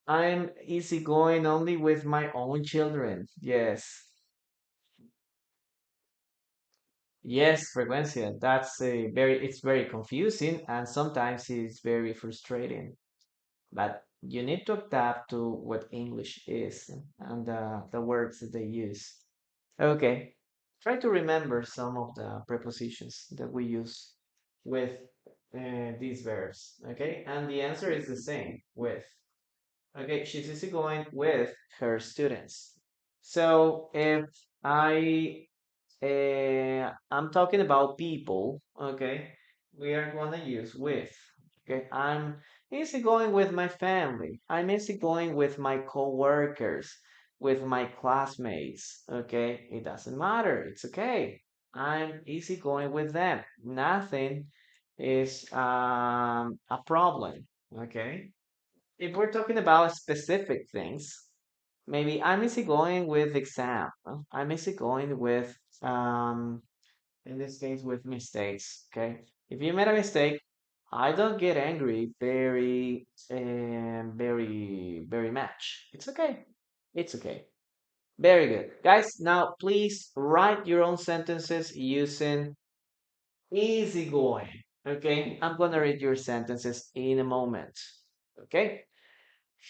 I'm easygoing only with my own children. Yes. Yes, frecuencia. It's very confusing and sometimes it's very frustrating. But you need to adapt to what English is and the words that they use. Okay. Try to remember some of the prepositions that we use with these verbs. Okay. And the answer is the same with. Okay. She's easygoing with her students. So if I'm talking about people, okay? We are gonna use with. Okay, I'm easygoing with my family. I'm easygoing with my coworkers, with my classmates. Okay, it doesn't matter. It's okay. I'm easygoing with them. Nothing is a problem. Okay, if we're talking about specific things, maybe I'm easygoing with exam. I'm easygoing with in this case with mistakes. Okay, if you made a mistake, I don't get angry very much. It's okay. It's okay. Very good, guys. Now please write your own sentences using easygoing. Okay, I'm gonna read your sentences in a moment. Okay.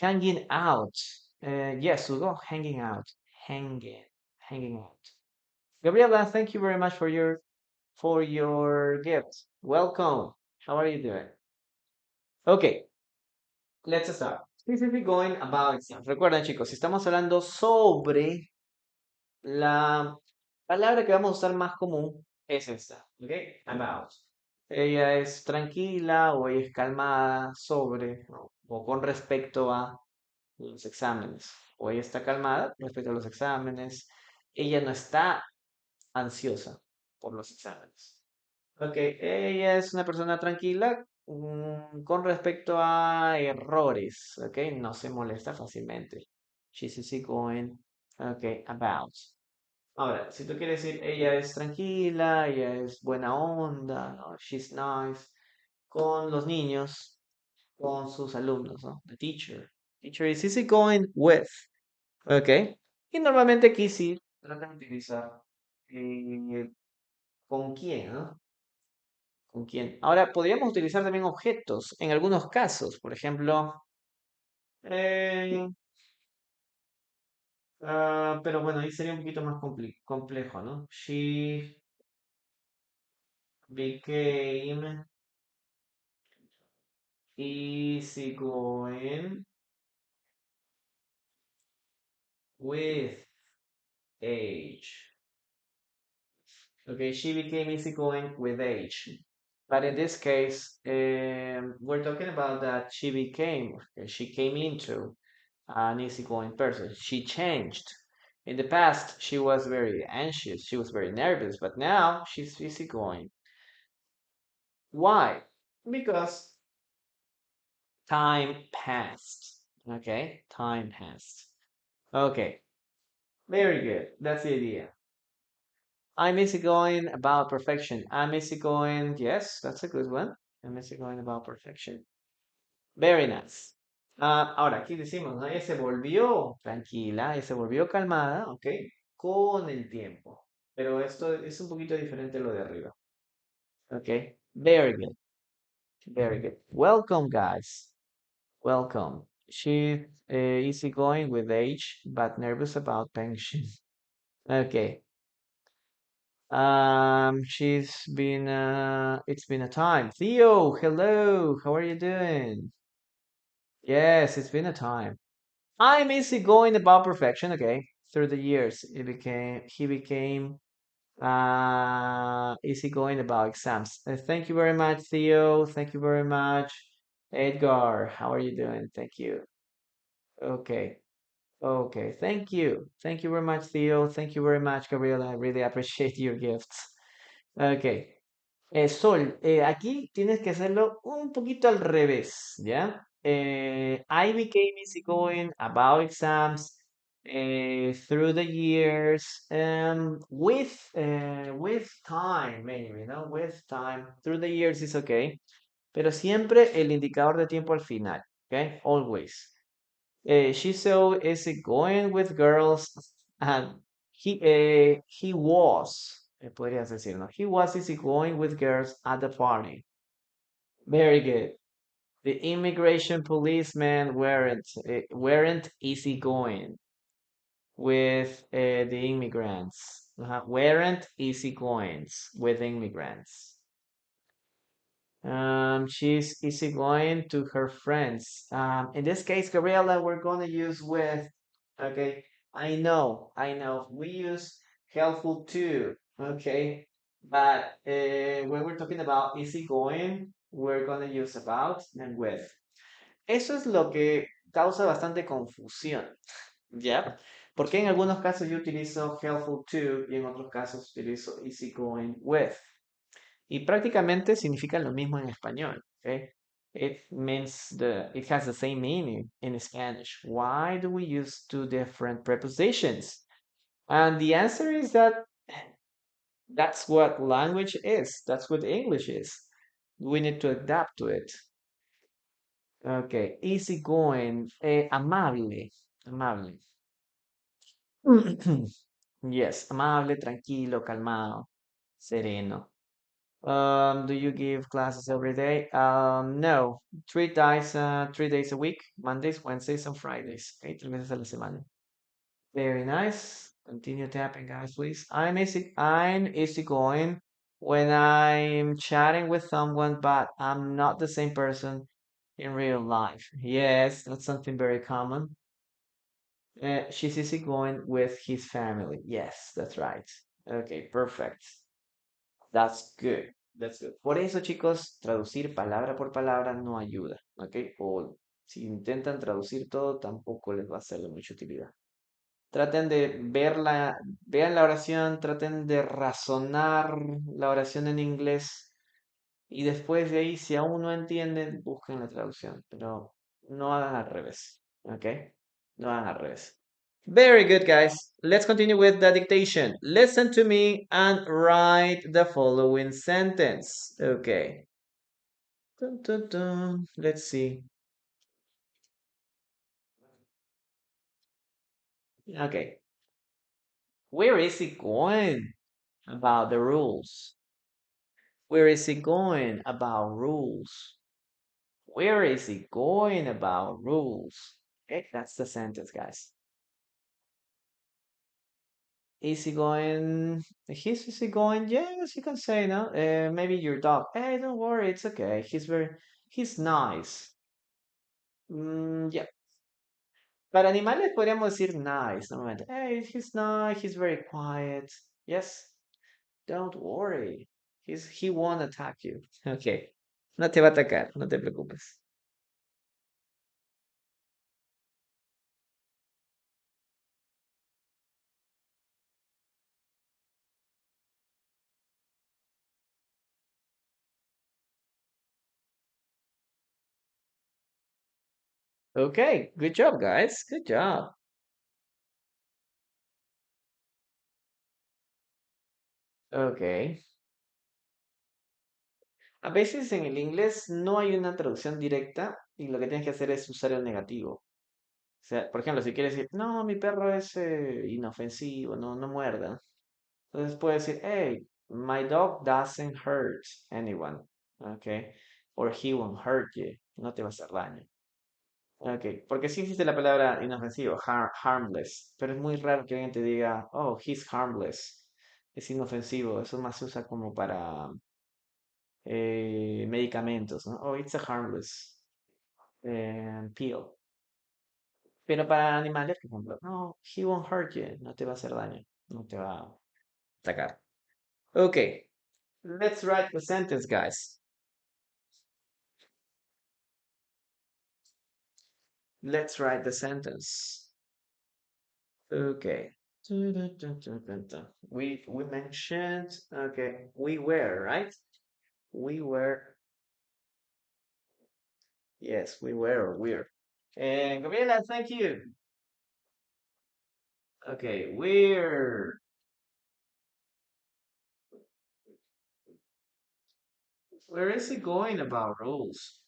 Hanging out. Yes, we'll go hanging out. Hanging. Hanging out. Gabriela, thank you very much for your gift. Welcome. How are you doing? Okay, let's start. This is going about exams. Recuerden, chicos, si estamos hablando sobre la palabra que vamos a usar más común es esta, ¿ok? About. Ella es tranquila o ella es calmada sobre o con respecto a los exámenes. O ella está calmada respecto a los exámenes. Ella no está ansiosa por los exámenes. Ok, ella es una persona tranquila con respecto a errores, ok, no se molesta fácilmente. She's easygoing, ok, about. Ahora, si tú quieres decir ella es tranquila, ella es buena onda, ¿no? She's nice, con los niños, con sus alumnos, ¿no? The teacher. Teacher is easygoing with, ok. Y normalmente aquí sí tratan de utilizar eh, con quién, ¿no? ¿Con quién? Ahora, podríamos utilizar también objetos en algunos casos. Por ejemplo, eh, pero bueno, ahí sería un poquito más complejo, ¿no? She became easygoing with age. Okay, she became easygoing with age. But in this case, we're talking about that she came into an easygoing person. She changed. In the past, she was very anxious, she was very nervous, but now she's easygoing. Why? Because time passed. Okay, time passed. Okay, very good. That's the idea. I'm easygoing about perfection. I'm easygoing. Yes, that's a good one. I'm easygoing about perfection. Very nice. Ahora, aquí decimos, ¿no? Ella se volvió tranquila, ella se volvió calmada, ¿ok? Con el tiempo. Pero esto es un poquito diferente a lo de arriba. ¿Ok? Very good. Very good. Welcome, guys. Welcome. She's easygoing with age, but nervous about pension. Okay. It's been a time. Theo, hello. How are you doing? Yes, it's been a time. I'm easygoing about perfection. Okay. Through the years, he became easygoing about exams. Thank you very much, Theo. Thank you very much. Edgar, how are you doing? Thank you. Okay. Okay. Thank you. Thank you very much, Theo. Thank you very much, Gabriela. I really appreciate your gifts. Okay. Sol, aquí tienes que hacerlo un poquito al revés, ¿ya? I became easygoing about exams through the years with time, maybe, ¿no? With time. Through the years is okay, pero siempre el indicador de tiempo al final, ¿ok? Always. She's so easygoing with girls and he was, podrías decir, ¿no? He was easygoing with girls at the party. Very good. The immigration policemen weren't easygoing with the immigrants. Weren't easygoing with immigrants. She's easygoing to her friends. In this case, Gabriela, we're gonna use with. Okay, I know. We use helpful too. Okay, but when we're talking about easygoing, we're gonna use about and with. Eso es lo que causa bastante confusión, ¿ya? Porque en algunos casos yo utilizo helpful to y en otros casos utilizo easygoing with. Y prácticamente significan lo mismo en español. ¿Ok? It has the same meaning in Spanish. Why do we use two different prepositions? And the answer is that that's what language is. That's what English is. We need to adapt to it. Okay, easygoing, amable, amable. Yes, amable, tranquilo, calmado, sereno. Do you give classes every day? No, 3 days a week, Mondays, Wednesdays, and Fridays. Okay, 3 veces a la semana. Very nice. Continue tapping, guys, please. I'm easygoing when I'm chatting with someone, but I'm not the same person in real life. Yes, that's something very common. She's easygoing with his family. Yes, that's right. Okay, perfect. That's good. That's good. Por eso, chicos, traducir palabra por palabra no ayuda, ¿ok? O si intentan traducir todo, tampoco les va a ser de mucha utilidad. Traten de verla, vean la oración, traten de razonar la oración en inglés y después de ahí, si aún no entienden, busquen la traducción, pero no hagan al revés, ¿ok? No hagan al revés. Very good, guys. Let's continue with the dictation. Listen to me and write the following sentence. Okay. Dun, dun, dun. Let's see. Okay. Where is he going about the rules? Where is he going about rules? Where is he going about rules? Okay, that's the sentence, guys. Is he going? Is he going? Yes, you can say no. Maybe your dog. Hey, don't worry, it's okay. He's nice. Yeah. Para animales podríamos decir nice, normalmente. Hey, he's nice. He's very quiet. Yes. Don't worry. He won't attack you. Okay. No te va a atacar, no te preocupes. Okay, good job, guys. Good job. Okay. A veces en el inglés no hay una traducción directa y lo que tienes que hacer es usar el negativo. O sea, por ejemplo, si quieres decir, no, mi perro es inofensivo, no muerda. Entonces puedes decir, hey, my dog doesn't hurt anyone. Okay. Or he won't hurt you. No te va a hacer daño. Ok, porque sí existe la palabra inofensivo, harmless, pero es muy raro que alguien te diga, oh, he's harmless, es inofensivo, eso más se usa como para medicamentos, ¿no? Oh, it's a harmless pill. Pero para animales, por ejemplo, no, he won't hurt you, no te va a hacer daño, no te va a atacar. Ok, let's write the sentence, guys. Let's write the sentence. Okay. We mentioned, okay, we were, right? We were, yes, we were or we're. And Gabriela, thank you. Okay, where is it going about rules?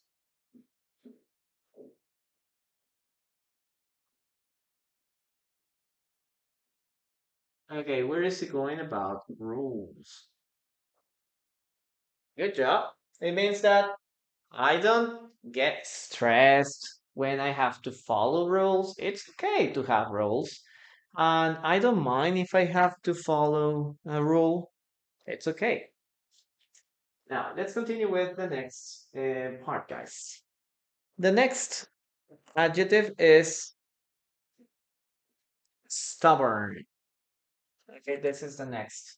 Okay, where is it going about rules? Good job. It means that I don't get stressed when I have to follow rules. It's okay to have rules. And I don't mind if I have to follow a rule. It's okay. Now, let's continue with the next part, guys. The next adjective is stubborn. Okay, this is the next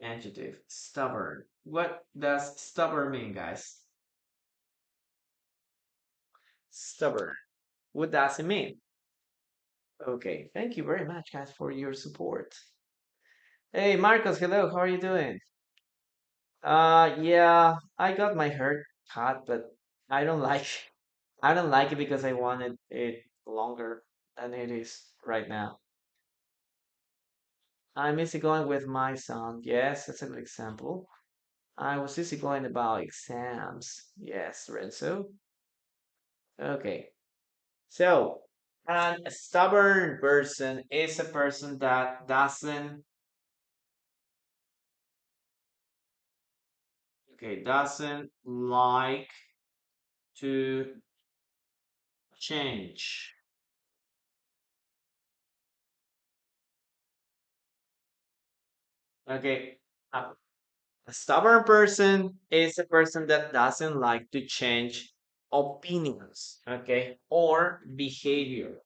adjective. Stubborn. What does stubborn mean, guys? Stubborn. What does it mean? Okay, thank you very much, guys, for your support. Hey, Marcos, hello, how are you doing? Yeah, I got my hair cut, but I don't like I don't like it because I wanted it longer than it is right now. I'm easy going with my son. Yes, that's a good example. I was easy going about exams. Yes, Renzo. Okay. So, and a stubborn person is a person that doesn't like to change. Okay. A a stubborn person is a person that doesn't like to change opinions, okay, or behavior.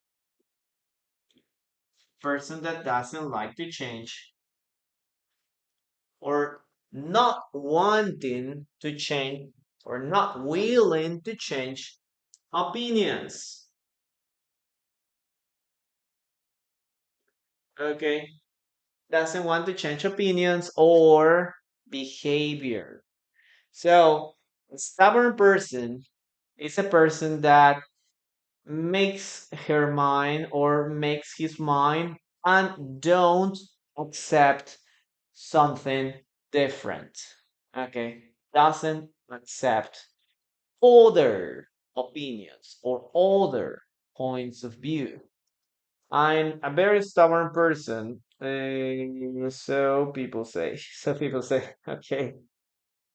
Person that doesn't like to change or not wanting to change or not willing to change opinions. Okay. Doesn't want to change opinions or behavior. So, a stubborn person is a person that makes her mind or makes his mind and don't accept something different. Okay. Doesn't accept other opinions or other points of view. I'm a very stubborn person. So people say. So people say, okay.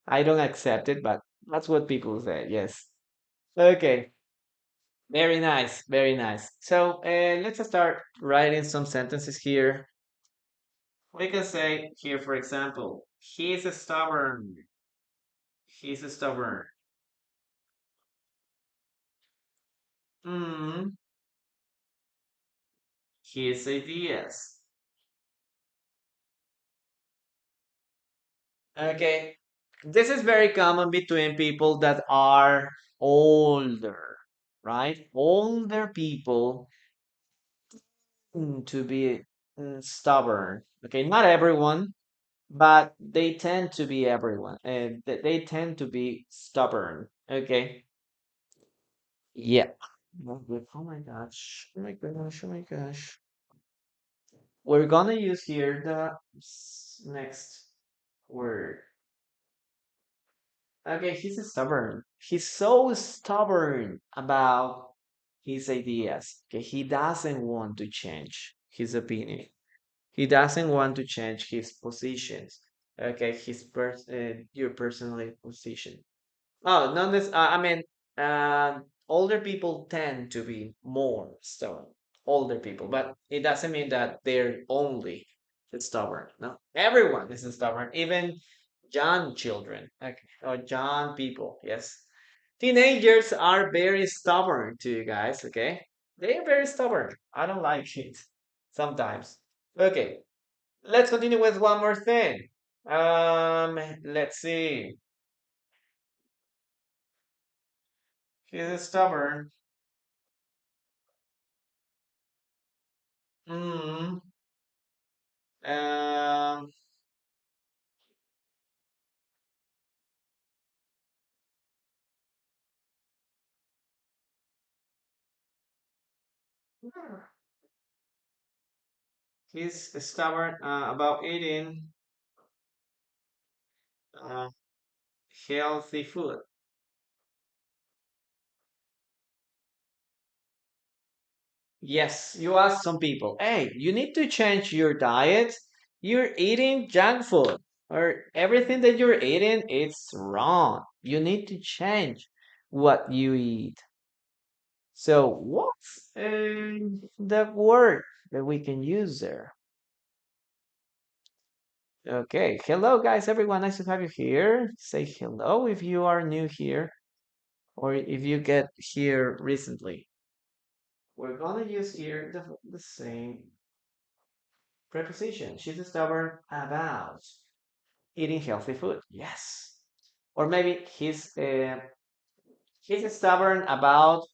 I don't accept it, but that's what people say. Yes. Okay. Very nice. Very nice. So let's start writing some sentences here. We can say here, for example, he's a stubborn. He's a stubborn. Mm, his ideas. Okay. This is very common between people that are older, right? Older people to be stubborn. Okay, not everyone, but they tend to be everyone. They tend to be stubborn. Okay. Yeah. Oh my gosh. Oh my gosh. Oh my gosh. We're gonna use here the next word. Okay, he's stubborn. He's so stubborn about his ideas. Okay, he doesn't want to change his opinion. He doesn't want to change his positions. Okay, your personal position. Oh, not this. I mean, older people tend to be more stubborn. Older people, but it doesn't mean that they're only stubborn. No, everyone is stubborn, even young children, okay, or young people. Yes, teenagers are very stubborn too, guys. Okay, they are very stubborn. I don't like it sometimes. Okay, let's continue with one more thing. Let's see. She's stubborn. Mm, um, he's stubborn about eating uh, healthy food. Yes, you ask some people, hey, you need to change your diet. You're eating junk food, or everything that you're eating, it's wrong. You need to change what you eat. So, what's the word that we can use there? Okay, hello guys, everyone. Nice to have you here. Say hello if you are new here or if you get here recently. We're gonna use here the same preposition. She's stubborn about eating healthy food. Yes. Or maybe he's stubborn about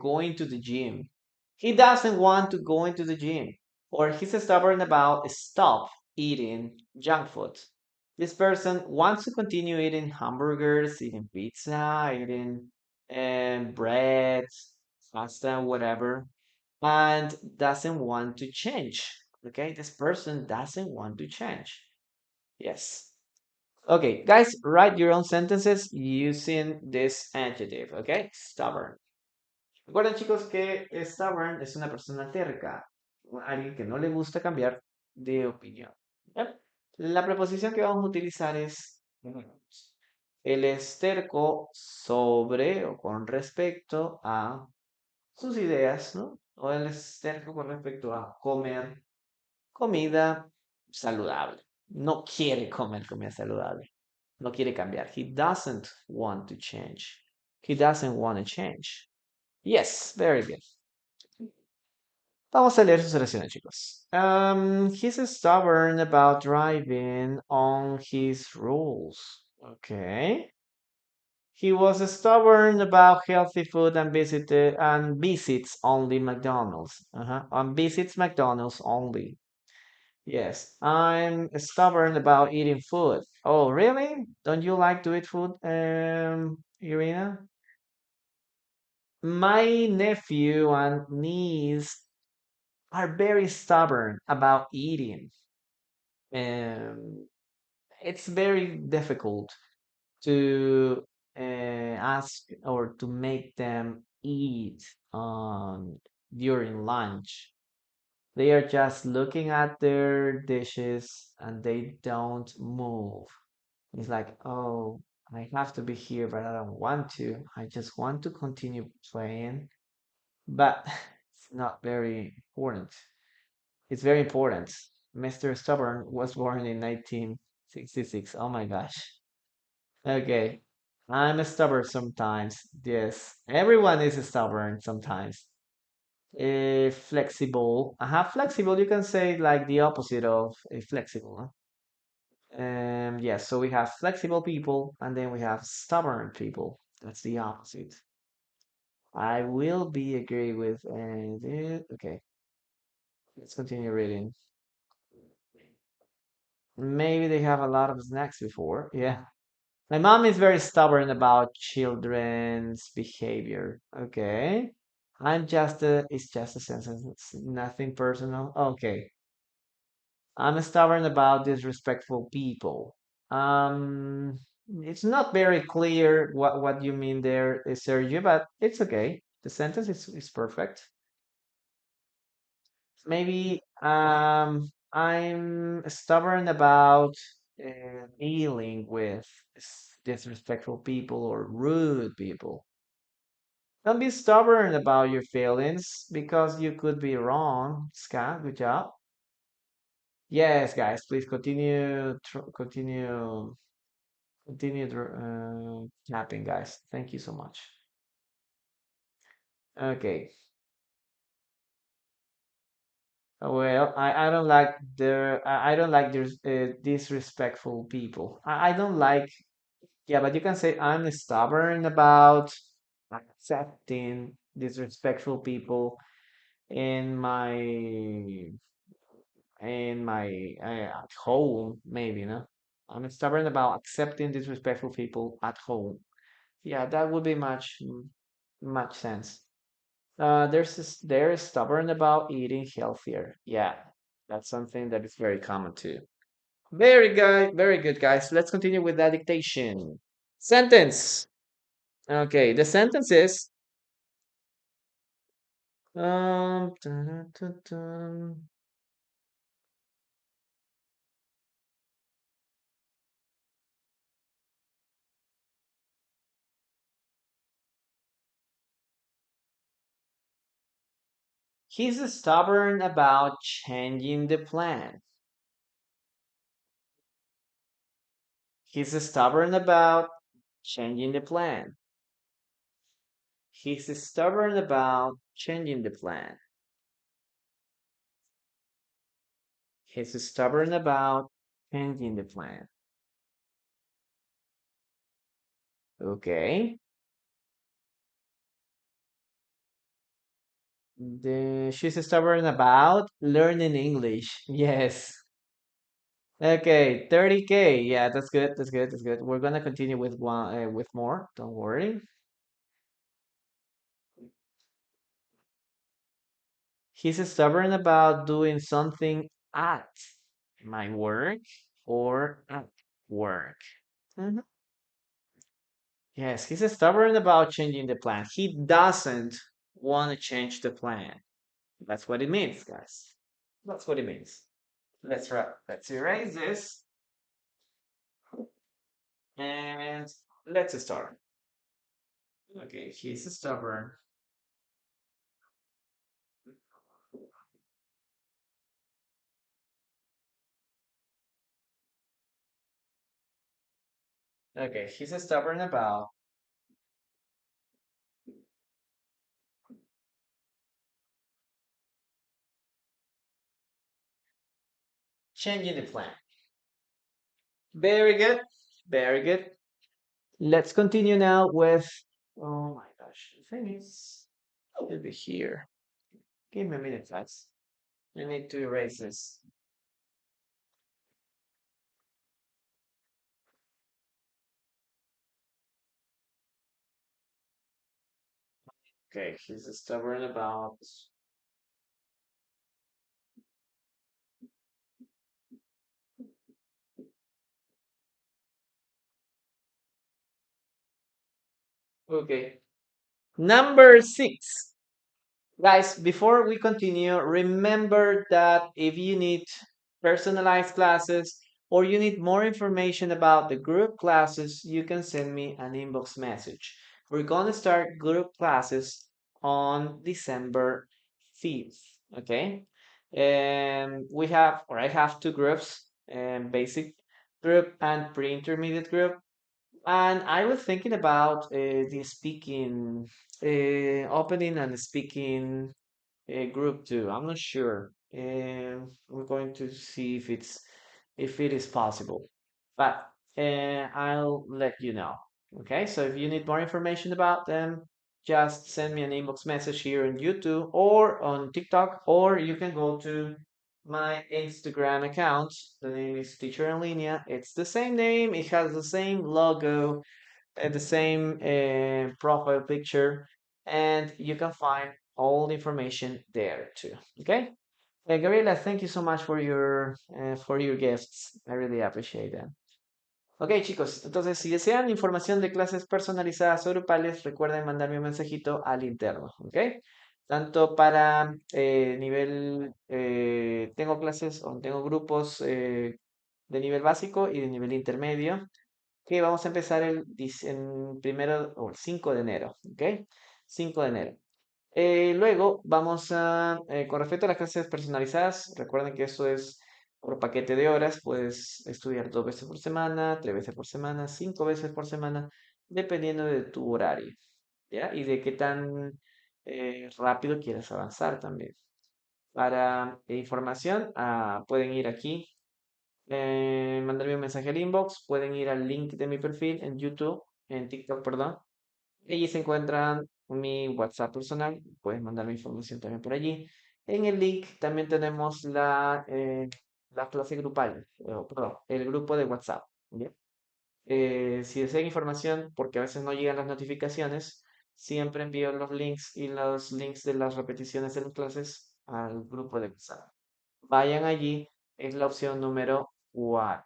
going to the gym. He doesn't want to go into the gym. Or he's stubborn about stop eating junk food. This person wants to continue eating hamburgers, eating pizza, eating bread, pasta, whatever, and doesn't want to change. Okay, this person doesn't want to change. Yes. Okay, guys, write your own sentences using this adjective. Okay, stubborn. Recuerden, chicos, que stubborn es una persona terca, alguien que no le gusta cambiar de opinión. Yep. La preposición que vamos a utilizar es él es terco sobre o con respecto a sus ideas, ¿no? O él es terco con respecto a comer comida saludable. No quiere comer comida saludable. No quiere cambiar. He doesn't want to change. He doesn't want to change. Yes, very good. Vamos a leer sus oraciones, chicos. He's stubborn about driving on his rules. Okay. He was stubborn about healthy food and visits only McDonald's. And visits McDonald's only. Yes, I'm stubborn about eating food. Oh, really? Don't you like to eat food, Irina? My nephew and niece are very stubborn about eating. Um, it's very difficult to ask or to make them eat during lunch. They are just looking at their dishes and they don't move. It's like, oh, I have to be here, but I don't want to. I just want to continue playing. But it's not very important. It's very important. Mr. Stubborn was born in 1966. Oh my gosh. Okay. I'm stubborn sometimes. Yes. Everyone is stubborn sometimes. Flexible. Flexible. You can say like the opposite of flexible. Yes, so we have flexible people and then we have stubborn people. That's the opposite. I will be agree with okay, let's continue reading. Maybe they have a lot of snacks before. Yeah. My mom is very stubborn about children's behavior. Okay. It's just a sentence. It's nothing personal. Okay. I'm stubborn about disrespectful people. Um, it's not very clear what you mean there, Sergio, but it's okay. The sentence is perfect. Maybe I'm stubborn about dealing with disrespectful people or rude people. Don't be stubborn about your feelings because you could be wrong. Ska, good job. Yes, guys, please continue tapping, guys. Thank you so much. Okay. Well, I don't like I don't like disrespectful people. I don't like, yeah, but you can say I'm stubborn about accepting disrespectful people in my at home, maybe, no? I'm stubborn about accepting disrespectful people at home. Yeah, that would be much sense. They're stubborn about eating healthier. Yeah, that's something that is very common too. Very good, guys. Let's continue with that dictation. Sentence. Okay, the sentence is dun, dun, dun, dun. He's stubborn about changing the plan. He's stubborn about changing the plan. He's stubborn about changing the plan. He's stubborn about changing the plan. Okay. She's stubborn about learning English. Yes. Okay, 30K. Yeah, that's good. That's good. That's good. We're gonna continue with with more. Don't worry. He's stubborn about doing something at my work or at work. Mhm. Yes, he's stubborn about changing the plan. He doesn't want to change the plan. That's what it means, guys. That's what it means. Let's erase this and let's start. Okay, he's stubborn. Okay, he's stubborn about changing the plan. Very good. Very good. Let's continue now with. Oh my gosh, the thing is, it'll be here. Give me a minute, guys. I need to erase this. Okay, he's stubborn about. Okay. Number six. Guys, before we continue, remember that if you need personalized classes or you need more information about the group classes, you can send me an inbox message. We're going to start group classes on December 5th, okay? And we have, or I have two groups, basic group and pre-intermediate group. And I was thinking about the speaking, opening and speaking group too. I'm not sure. We're going to see if it is possible, but I'll let you know. Okay, so if you need more information about them, just send me an inbox message here on YouTube or on TikTok, or you can go to my Instagram account. The name is Teacher en Línea. It's the same name. It has the same logo, the same profile picture, and you can find all the information there too. Okay, Gabriela, thank you so much for your gifts. I really appreciate that. Ok, chicos, entonces si desean información de clases personalizadas o grupales, recuerden mandarme un mensajito al interno, ¿ok? Tanto para nivel, tengo clases o tengo grupos de nivel básico y de nivel intermedio, que vamos a empezar en primero o el 5 de enero, ¿ok? 5 de enero. Luego vamos con respecto a las clases personalizadas, recuerden que eso es por paquete de horas, puedes estudiar 2 veces por semana, 3 veces por semana, 5 veces por semana, dependiendo de tu horario, ¿ya? Y de qué tan rápido quieras avanzar también. Para información, pueden ir aquí, mandarme un mensaje al inbox, pueden ir al link de mi perfil en YouTube, en TikTok, perdón. Allí se encuentran mi WhatsApp personal, puedes mandarme información también por allí. En el link también tenemos la clase grupal, perdón, el grupo de WhatsApp. ¿Bien? Si desean información, porque a veces no llegan las notificaciones, siempre envío los links y los links de las repeticiones de las clases al grupo de WhatsApp. Vayan allí, es la opción número 4.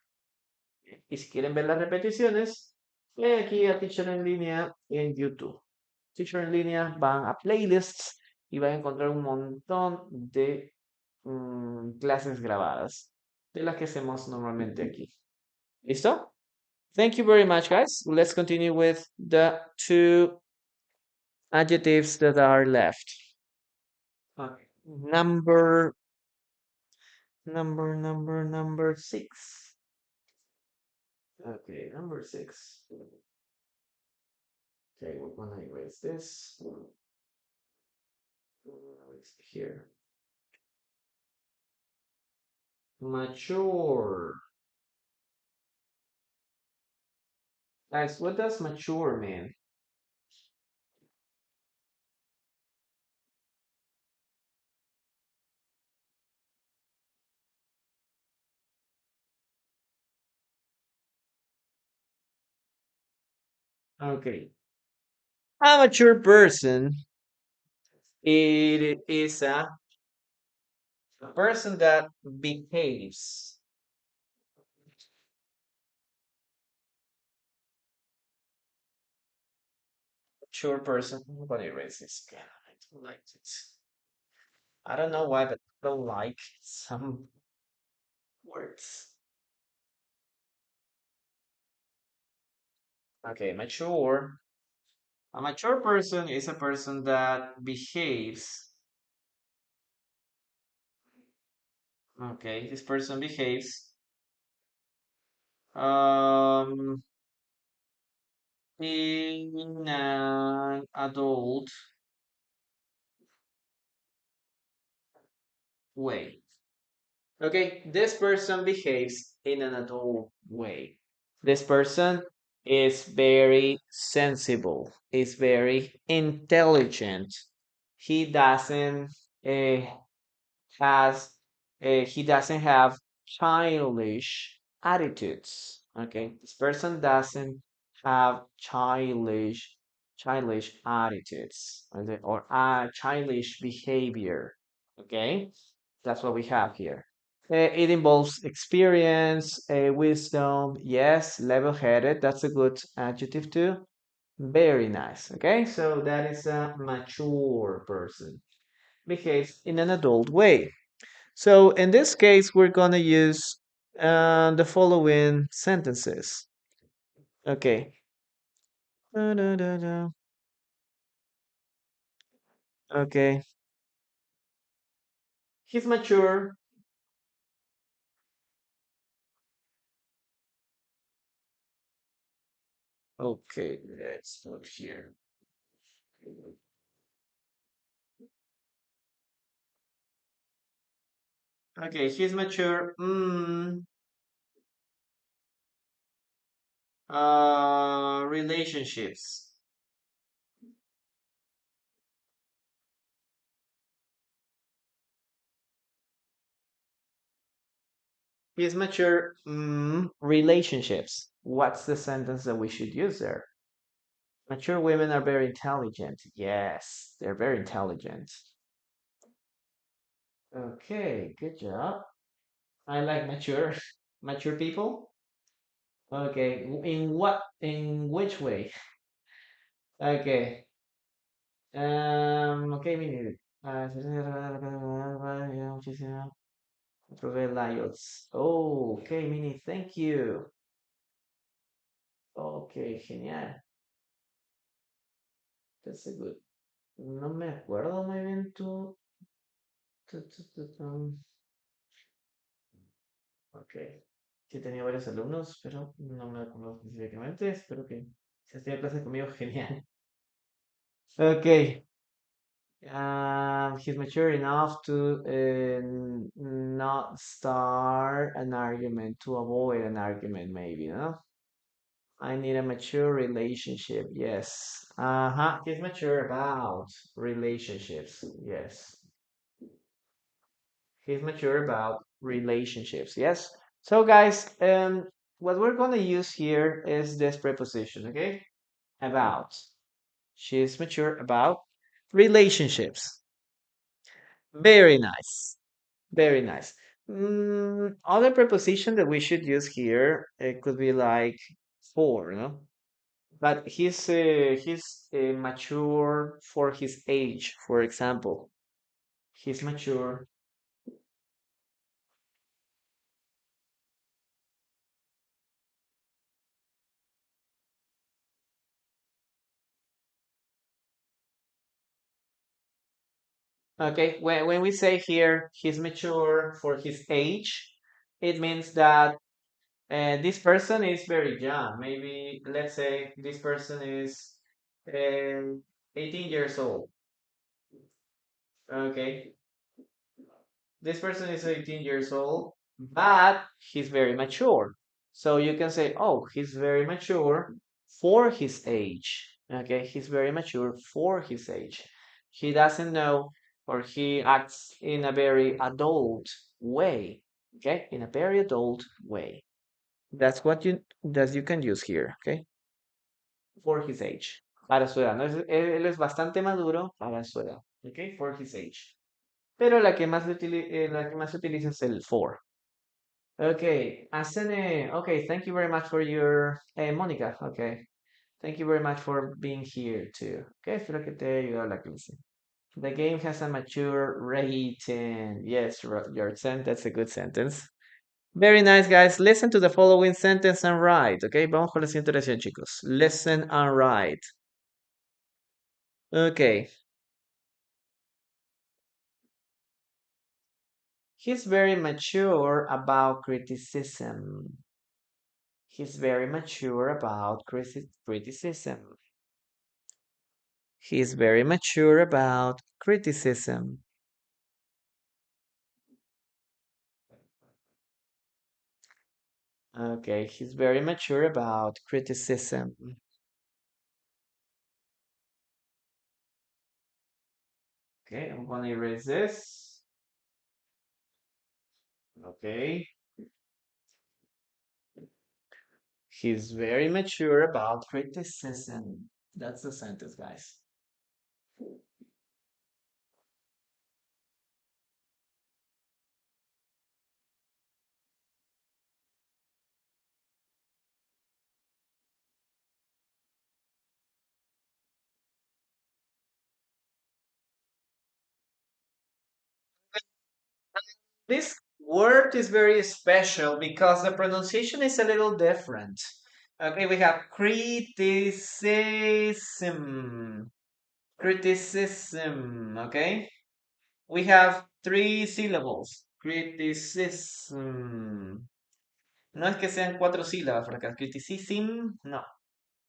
Y si quieren ver las repeticiones, ven aquí a Teacher en línea en YouTube. Teacher en línea, van a playlists y van a encontrar un montón de clases grabadas de las que hacemos normalmente aquí. ¿Listo? Thank you very much, guys. Let's continue with the two adjectives that are left. Okay. Number six. Okay, number six. Okay, we're gonna erase this. Here. Mature. Guys, what does mature mean? Okay. A mature person, it is a person that behaves. Mature person. I'm gonna erase this again. I don't like it. I don't know why, but I don't like some words. Okay, mature. A mature person is a person that behaves. Okay, this person behaves um in an adult way. Okay, this person behaves in an adult way. This person is very sensible, is very intelligent. He doesn't uh, has he doesn't have childish attitudes. Okay, this person doesn't have childish attitudes, or childish behavior. Okay, that's what we have here. It involves experience, wisdom, yes, level-headed. That's a good adjective too. Very nice. Okay, so that is a mature person. Behaves in an adult way. So in this case, we're gonna use the following sentences. Okay. Da-da-da-da. Okay. He's mature. Okay, let's look here. Okay, he's mature. Relationships. He's mature. Relationships. What's the sentence that we should use there? Mature women are very intelligent. Yes, they're very intelligent. Okay, good job. I like mature, mature people. Okay, in which way? Okay. Okay, mire. Muchísimo. Provide layouts. Oh, okay, Mini, thank you. Okay, genial. That's a good. No me acuerdo muy bien tu. Ok. Sí tenía varios alumnos, pero no me acuerdo específicamente. Espero que si estoy en clase conmigo, genial. Ok. He's mature enough to not start an argument, to avoid an argument, maybe, no? I need a mature relationship. Yes. Uh-huh. He's mature about relationships. Yes. He's mature about relationships. Yes. So guys, what we're gonna use here is this preposition, okay? About. She's mature about relationships. Very nice. Very nice. Other preposition that we should use here, it could be like for, no? But he's mature for his age, for example. He's mature. Okay, when we say here he's mature for his age, it means that this person is very young. Maybe let's say this person is 18 years old. Okay, this person is 18 years old, but he's very mature. So you can say, oh, he's very mature for his age. Okay, he's very mature for his age. He doesn't know or he acts in a very adult way. Okay, in a very adult way. That's what you can use here. Okay, for his age. Para su edad. ¿No? Él es bastante maduro para su edad. Okay, for his age. Pero la que más se utiliza es el for. Okay, Asene. Okay, thank you very much for your. Mónica, okay. Thank you very much for being here too. Okay, espero que te haya ayudado la clase. The game has a mature rating. Yes, your sentence, that's a good sentence. Very nice, guys. Listen to the following sentence and write. Okay, vamos con la siguiente oración, chicos. Listen and write. Okay. He's very mature about criticism. He's very mature about criticism. He's very mature about criticism. Okay, he's very mature about criticism. Okay, I'm gonna erase this. Okay. He's very mature about criticism. That's the sentence, guys. This word is very special because the pronunciation is a little different. Okay, we have criticism. Criticism, okay? We have three syllables. Criticism. No es que sean cuatro sílabas por acá. Criticism, no.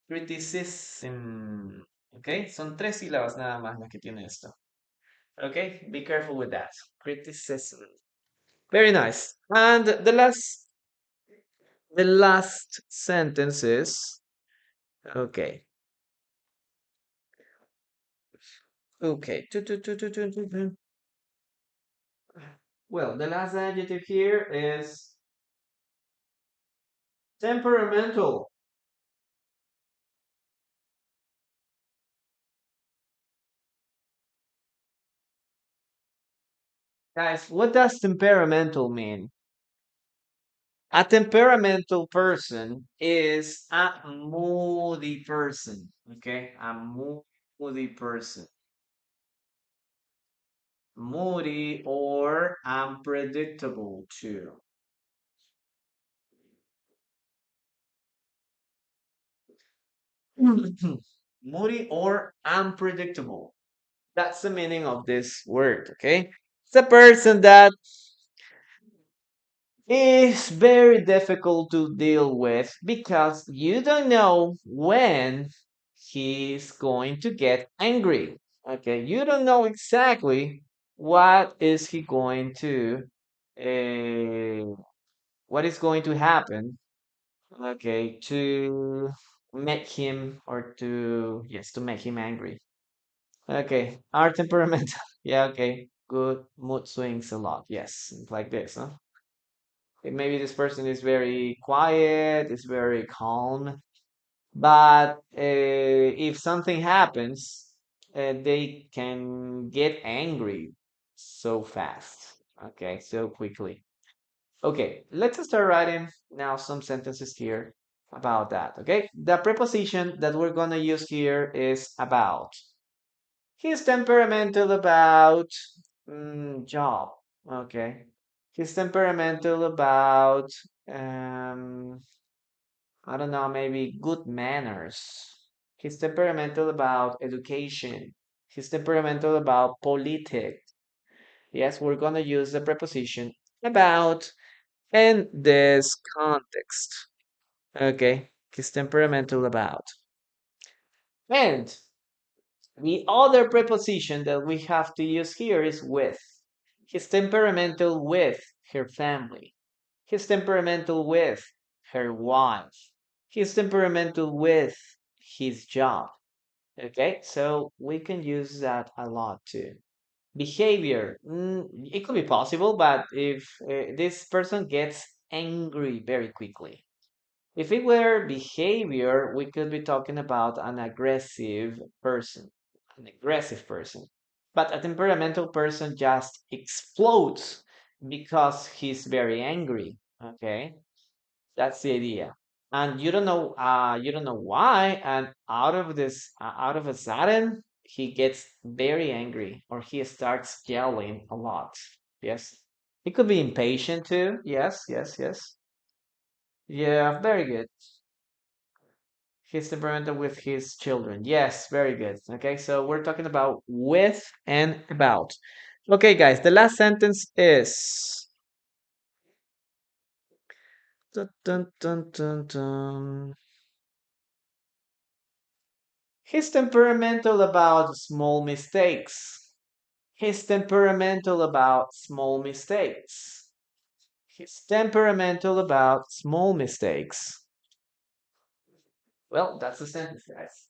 Criticism. Okay, son tres sílabas nada más las que tiene esto. Okay, be careful with that. Criticism. Very nice. And the last sentence is okay. Okay. Well, the last adjective here is temperamental. Guys, what does temperamental mean? A temperamental person is a moody person. Okay, a moody person. Moody or unpredictable too. Moody or unpredictable. That's the meaning of this word, okay? It's a person that is very difficult to deal with because you don't know when he's going to get angry. Okay, you don't know exactly what is he going to uh, what is going to happen, okay, to make him or to yes, to make him angry. Okay, our temperamental. Yeah, okay. Good mood swings a lot. Yes, like this, huh? Maybe this person is very quiet, is very calm, but if something happens, they can get angry so fast. Okay, so quickly. Okay, let's start writing now some sentences here about that. Okay, the preposition that we're gonna use here is about. He's temperamental about job. Okay. He's temperamental about I don't know, maybe good manners. He's temperamental about education. He's temperamental about politics. Yes, we're gonna use the preposition about in this context. Okay. He's temperamental about. And the other preposition that we have to use here is with. He's temperamental with her family. He's temperamental with her wife. He's temperamental with his job. Okay, so we can use that a lot too. Behavior, it could be possible, but if this person gets angry very quickly. If it were behavior, we could be talking about an aggressive person, an aggressive person. But a temperamental person just explodes because he's very angry. Okay, that's the idea. And you don't know why. And out of a sudden, he gets very angry or he starts yelling a lot. Yes, he could be impatient too. Yes, yes, yes. Yeah, very good. He's temperamental with his children. Yes, very good. Okay, so we're talking about with and about. Okay, guys, the last sentence is dun, dun, dun, dun, dun. He's temperamental about small mistakes. He's temperamental about small mistakes. He's temperamental about small mistakes. Well, that's the sentence, guys.